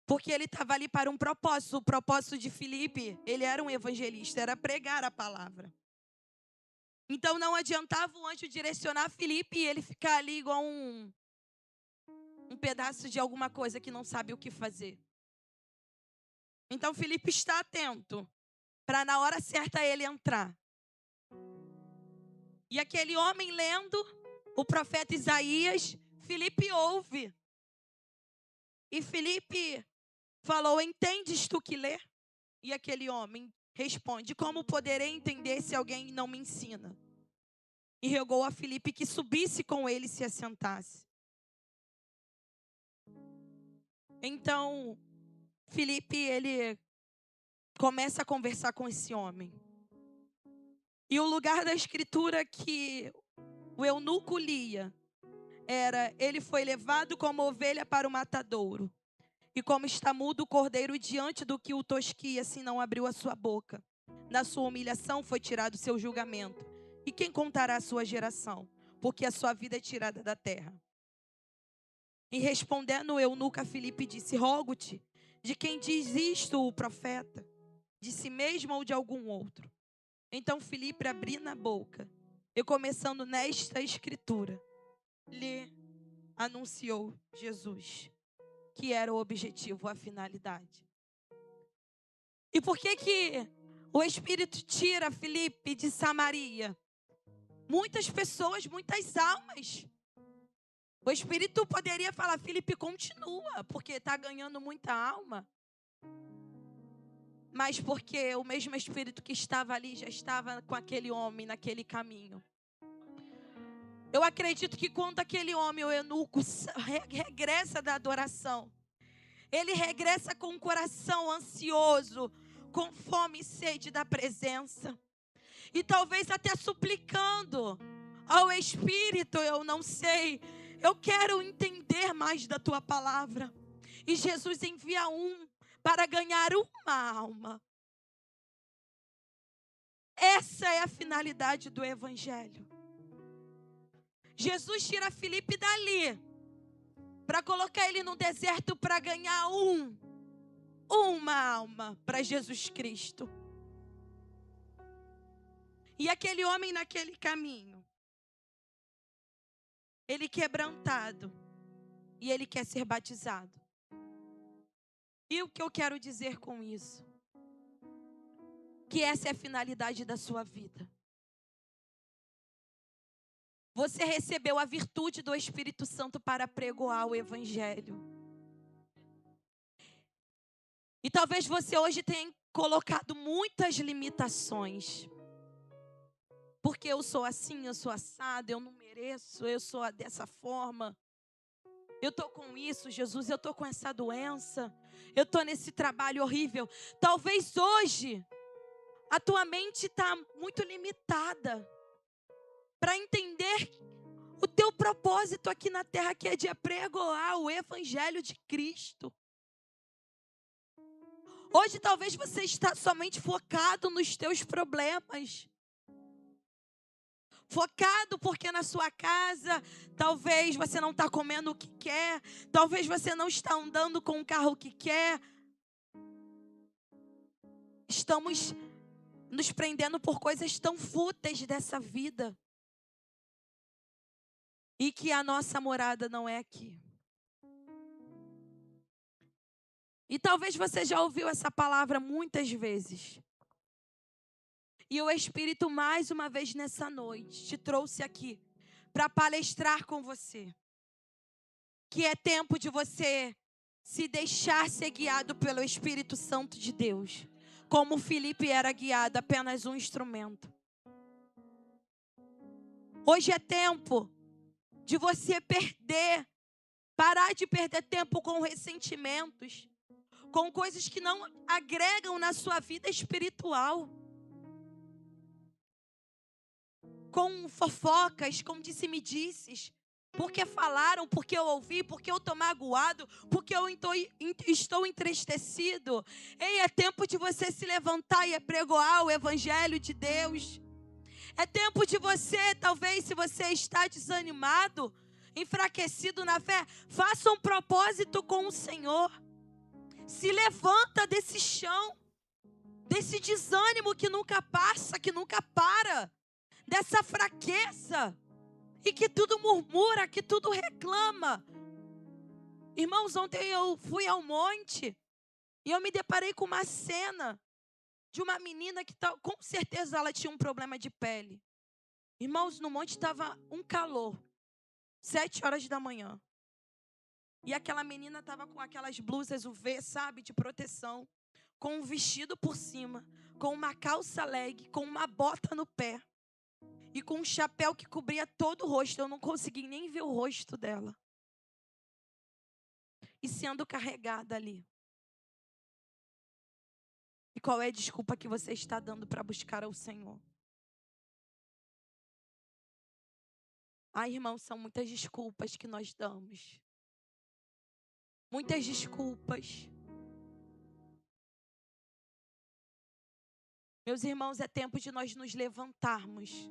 Porque ele estava ali para um propósito. O propósito de Filipe, ele era um evangelista, era pregar a palavra. Então não adiantava o anjo direcionar Filipe e ele ficar ali igual um pedaço de alguma coisa que não sabe o que fazer. Então Filipe está atento para na hora certa ele entrar. E aquele homem lendo o profeta Isaías, Filipe ouve. E Filipe falou, entendes tu que lê? E aquele homem responde, como poderei entender se alguém não me ensina? E rogou a Filipe que subisse com ele e se assentasse. Então, Filipe, ele começa a conversar com esse homem. E o lugar da escritura que o eunuco lia era, ele foi levado como ovelha para o matadouro. E como está mudo o cordeiro diante do que o tosquia, assim não abriu a sua boca. Na sua humilhação foi tirado o seu julgamento. E quem contará a sua geração? Porque a sua vida é tirada da terra. E respondendo o eunuco a Filipe disse: rogo-te, de quem diz isto o profeta? De si mesmo ou de algum outro? Então Filipe, abrindo a boca, e começando nesta escritura, lhe anunciou Jesus, que era o objetivo, a finalidade. E por que o Espírito tira Filipe de Samaria? Muitas pessoas, muitas almas. O Espírito poderia falar: Filipe, continua, porque está ganhando muita alma. Mas porque o mesmo Espírito que estava ali já estava com aquele homem naquele caminho. Eu acredito que quando aquele homem, o eunuco, regressa da adoração, ele regressa com um coração ansioso, com fome e sede da presença. E talvez até suplicando ao Espírito, eu não sei, eu quero entender mais da tua palavra. E Jesus envia para ganhar uma alma. Essa é a finalidade do Evangelho. Jesus tira Filipe dali para colocar ele no deserto para ganhar uma alma para Jesus Cristo. E aquele homem naquele caminho, ele quebrantado, e ele quer ser batizado. E o que eu quero dizer com isso? Que essa é a finalidade da sua vida. Você recebeu a virtude do Espírito Santo para pregoar o Evangelho. E talvez você hoje tenha colocado muitas limitações. Porque eu sou assim, eu sou assado, eu não mereço, eu sou dessa forma. Eu estou com isso, Jesus, eu estou com essa doença. Eu estou nesse trabalho horrível. Talvez hoje a tua mente está muito limitada para entender o teu propósito aqui na terra, que é de pregoar o Evangelho de Cristo. Hoje talvez você está somente focado nos teus problemas. Focado porque na sua casa, talvez você não está comendo o que quer. Talvez você não está andando com o carro que quer. Estamos nos prendendo por coisas tão fúteis dessa vida. E que a nossa morada não é aqui. E talvez você já ouviu essa palavra muitas vezes. E o Espírito, mais uma vez nessa noite, te trouxe aqui para palestrar com você. Que é tempo de você se deixar ser guiado pelo Espírito Santo de Deus. Como Filipe era guiado, apenas um instrumento. Hoje é tempo de você parar de perder tempo com ressentimentos, com coisas que não agregam na sua vida espiritual. Com fofocas, com disse-me-disses. Porque falaram, porque eu ouvi, porque eu estou magoado, porque eu estou entristecido. Ei, é tempo de você se levantar e pregoar o Evangelho de Deus. É tempo de você, talvez, se você está desanimado, enfraquecido na fé, faça um propósito com o Senhor. Se levanta desse chão, desse desânimo que nunca passa, que nunca para, dessa fraqueza, e que tudo murmura, que tudo reclama. Irmãos, ontem eu fui ao monte e eu me deparei com uma cena de uma menina que com certeza ela tinha um problema de pele. Irmãos, no monte estava um calor, 7 horas da manhã. E aquela menina estava com aquelas blusas UV, sabe, de proteção, com um vestido por cima, com uma calça leg, com uma bota no pé e com um chapéu que cobria todo o rosto. Eu não consegui nem ver o rosto dela. E sendo carregada ali. E qual é a desculpa que você está dando para buscar ao Senhor? Irmãos, são muitas desculpas que nós damos. muitas desculpas. Meus irmãos, é tempo de nós nos levantarmos.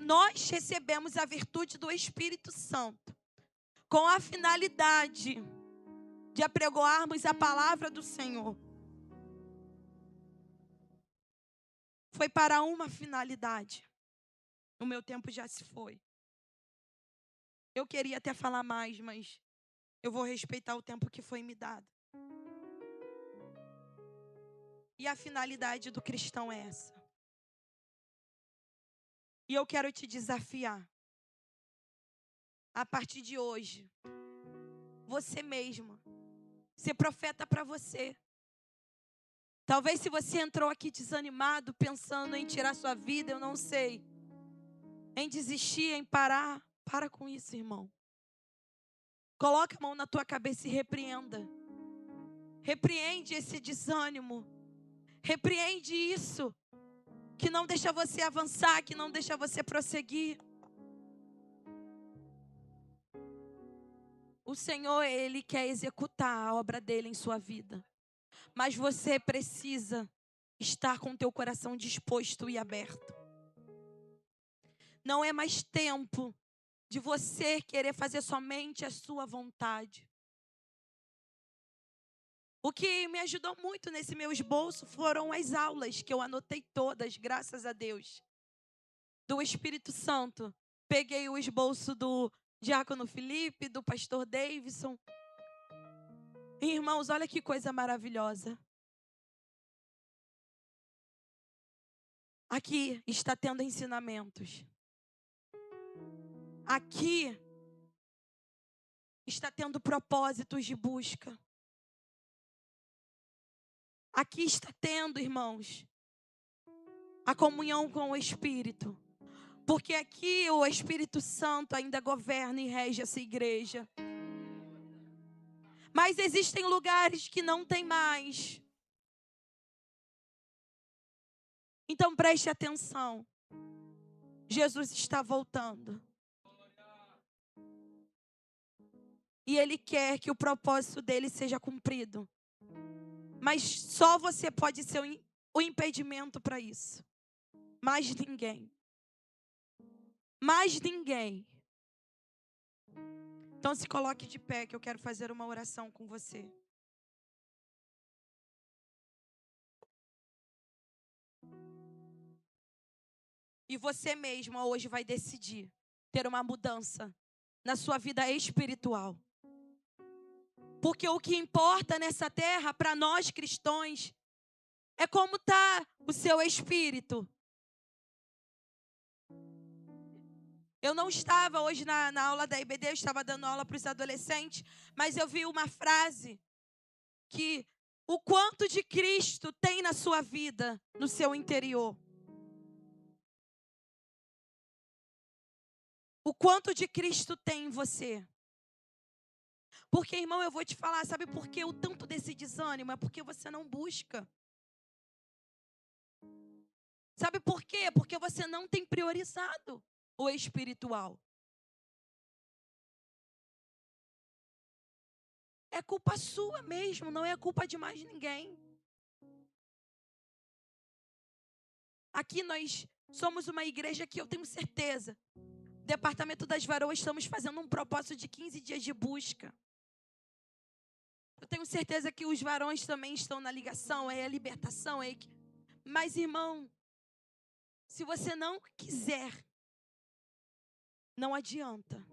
Nós recebemos a virtude do Espírito Santo com a finalidade de apregoarmos a palavra do Senhor. Foi para uma finalidade. O meu tempo já se foi. Eu queria até falar mais, mas eu vou respeitar o tempo que foi me dado. E a finalidade do cristão é essa. E eu quero te desafiar. A partir de hoje, você mesma, ser profeta para você. Talvez se você entrou aqui desanimado, pensando em tirar sua vida, eu não sei, em desistir, em parar, para com isso, irmão. Coloca a mão na tua cabeça e repreenda. Repreende esse desânimo. Repreende isso que não deixa você avançar, que não deixa você prosseguir. O Senhor, Ele quer executar a obra dele em sua vida. Mas você precisa estar com o teu coração disposto e aberto. Não é mais tempo de você querer fazer somente a sua vontade. O que me ajudou muito nesse meu esboço foram as aulas, que eu anotei todas, graças a Deus, do Espírito Santo. Peguei o esboço do diácono Felipe, do pastor Davidson. Irmãos, olha que coisa maravilhosa. Aqui está tendo ensinamentos. Aqui está tendo propósitos de busca. Aqui está tendo, irmãos, a comunhão com o Espírito. Porque aqui o Espírito Santo ainda governa e rege essa igreja. Mas existem lugares que não tem mais. Então preste atenção. Jesus está voltando. E Ele quer que o propósito dele seja cumprido. Mas só você pode ser o impedimento para isso. Mais ninguém. Mais ninguém. Então se coloque de pé que eu quero fazer uma oração com você. E você mesma hoje vai decidir ter uma mudança na sua vida espiritual. Porque o que importa nessa terra, para nós cristãos, é como está o seu espírito. Eu não estava hoje na aula da IBD, eu estava dando aula para os adolescentes, mas eu vi uma frase que o quanto de Cristo tem na sua vida, no seu interior. O quanto de Cristo tem em você. Porque, irmão, eu vou te falar, sabe por que o tanto desse desânimo? É porque você não busca. Sabe por quê? Porque você não tem priorizado o espiritual. É culpa sua mesmo, não é culpa de mais ninguém. Aqui nós somos uma igreja que eu tenho certeza, Departamento das Varoas, estamos fazendo um propósito de 15 dias de busca. Eu tenho certeza que os varões também estão na ligação, é a libertação. Mas, irmão, se você não quiser, não adianta.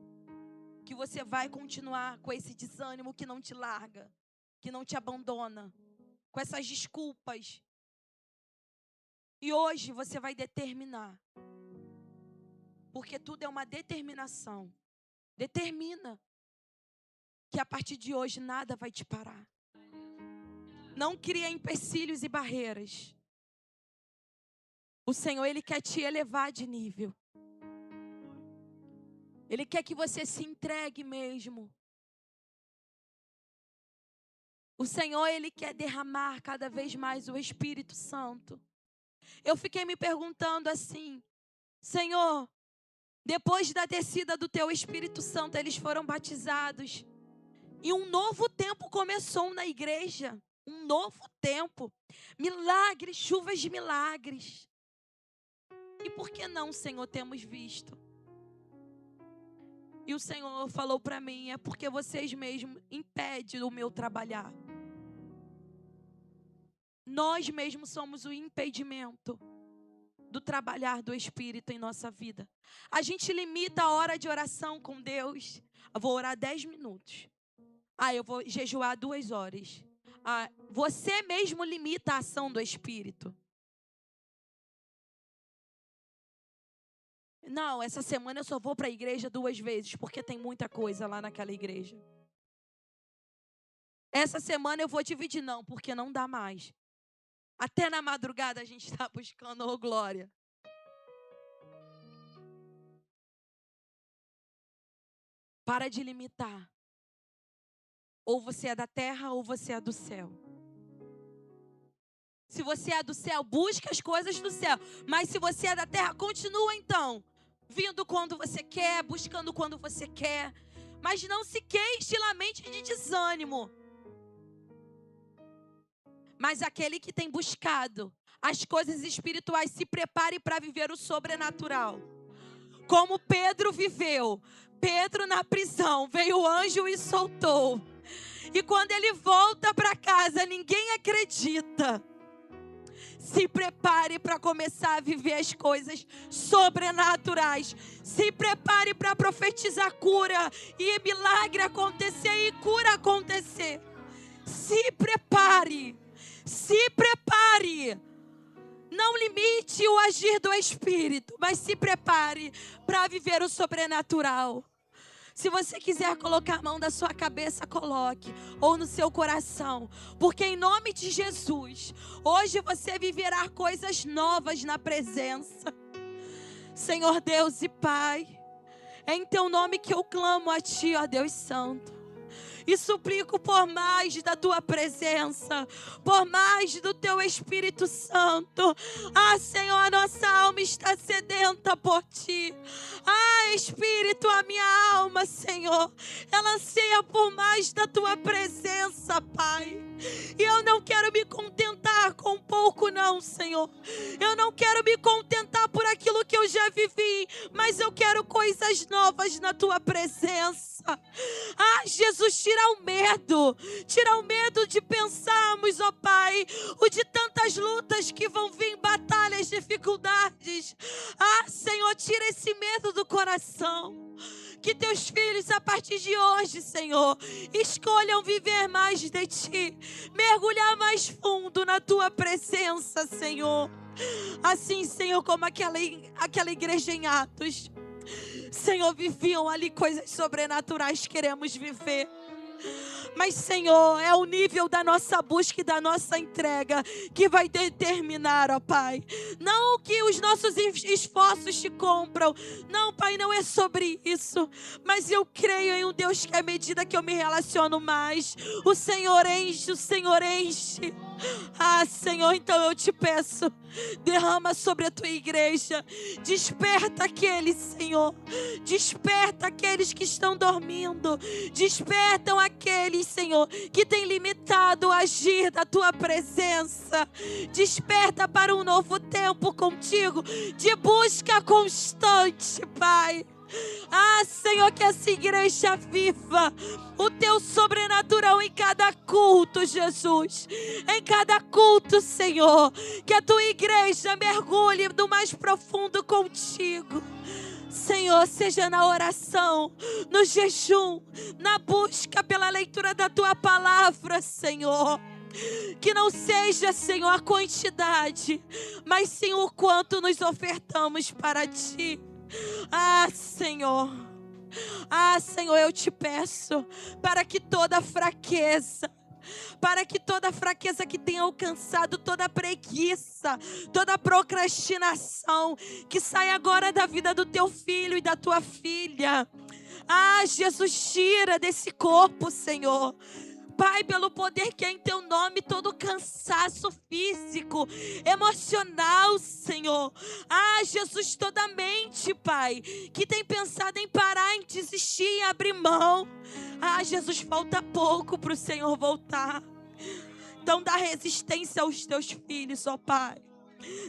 Que você vai continuar com esse desânimo que não te larga, que não te abandona, com essas desculpas. E hoje você vai determinar. Porque tudo é uma determinação. Determina que a partir de hoje nada vai te parar. Não cria empecilhos e barreiras. O Senhor, Ele quer te elevar de nível. Ele quer que você se entregue mesmo. O Senhor, Ele quer derramar cada vez mais o Espírito Santo. Eu fiquei me perguntando assim, Senhor, depois da descida do Teu Espírito Santo, eles foram batizados. E um novo tempo começou na igreja. Um novo tempo. Milagres, chuvas de milagres. E por que não, Senhor, temos visto? E o Senhor falou para mim, é porque vocês mesmos impedem o meu trabalhar. Nós mesmos somos o impedimento do trabalhar do Espírito em nossa vida. A gente limita a hora de oração com Deus. Eu vou orar 10 minutos. Eu vou jejuar 2 horas. Você mesmo limita a ação do Espírito. Não, essa semana eu só vou para a igreja 2 vezes, porque tem muita coisa lá naquela igreja. Essa semana eu vou dividir, não, porque não dá mais. Até na madrugada a gente está buscando glória. Para de limitar. Ou você é da terra ou você é do céu. Se você é do céu, busca as coisas do céu. Mas se você é da terra, continua então. Vindo quando você quer, buscando quando você quer. Mas não se queixe e lamente de desânimo. Mas aquele que tem buscado as coisas espirituais, se prepare para viver o sobrenatural. Como Pedro viveu. Pedro na prisão, veio o anjo e soltou. E quando ele volta para casa, ninguém acredita. Se prepare para começar a viver as coisas sobrenaturais. Se prepare para profetizar cura e milagre acontecer e cura acontecer. Se prepare. Se prepare. Não limite o agir do Espírito, mas se prepare para viver o sobrenatural. Se você quiser colocar a mão da sua cabeça, coloque. Ou no seu coração. Porque em nome de Jesus, hoje você viverá coisas novas na presença. Senhor Deus e Pai, é em teu nome que eu clamo a Ti, ó Deus Santo. E suplico por mais da Tua presença, por mais do Teu Espírito Santo. Senhor, a nossa alma está sedenta por Ti. Espírito, a minha alma, Senhor, ela anseia por mais da Tua presença, Pai. E eu não quero me contentar com pouco, não, Senhor. Eu não quero me contentar por aquilo que eu já vivi, mas eu quero coisas novas na Tua presença. Jesus, tira o medo de pensarmos, ó Pai, o de tantas lutas que vão vir, batalhas, dificuldades. Senhor, tira esse medo do coração. Que teus filhos, a partir de hoje, Senhor, escolham viver mais de Ti, mergulhar mais fundo na Tua presença, Senhor. Assim, Senhor, como aquela igreja em Atos, Senhor, viviam ali coisas sobrenaturais, queremos viver. Mas, Senhor, é o nível da nossa busca e da nossa entrega que vai determinar, ó Pai. Não que os nossos esforços te compram. Não, Pai, não é sobre isso. Mas eu creio em um Deus que, à medida que eu me relaciono mais, o Senhor enche, o Senhor enche. Senhor, então eu te peço, derrama sobre a Tua igreja. Desperta aqueles, Senhor. Desperta aqueles que estão dormindo. Despertam aqueles, Senhor, que têm limitado o agir da Tua presença. Desperta para um novo tempo contigo, de busca constante, Pai. Senhor, que essa igreja viva o Teu sobrenatural em cada culto, Jesus. Em cada culto, Senhor. Que a Tua igreja mergulhe no mais profundo contigo. Senhor, seja na oração, no jejum, na busca pela leitura da Tua palavra, Senhor. Que não seja, Senhor, a quantidade, mas sim o quanto nos ofertamos para Ti. Senhor. Senhor, eu te peço para que toda fraqueza que tenha alcançado, toda preguiça, toda procrastinação, que saia agora da vida do Teu filho e da Tua filha. Jesus, tira desse corpo, Senhor. Pai, pelo poder que é em teu nome, todo cansaço físico, emocional, Senhor. Jesus, toda mente, Pai, que tem pensado em parar, em desistir, em abrir mão. Jesus, falta pouco para o Senhor voltar. Então dá resistência aos teus filhos, ó Pai.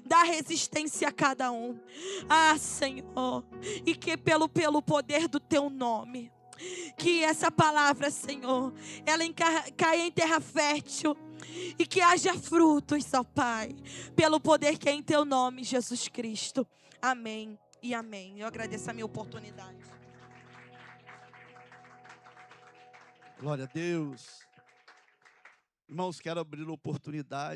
Dá resistência a cada um. Senhor, e que pelo poder do teu nome, que essa palavra, Senhor, ela caia em terra fértil e que haja frutos, ó Pai, pelo poder que é em teu nome, Jesus Cristo. Amém e amém. Eu agradeço a minha oportunidade. Glória a Deus. Irmãos, quero abrir a oportunidade.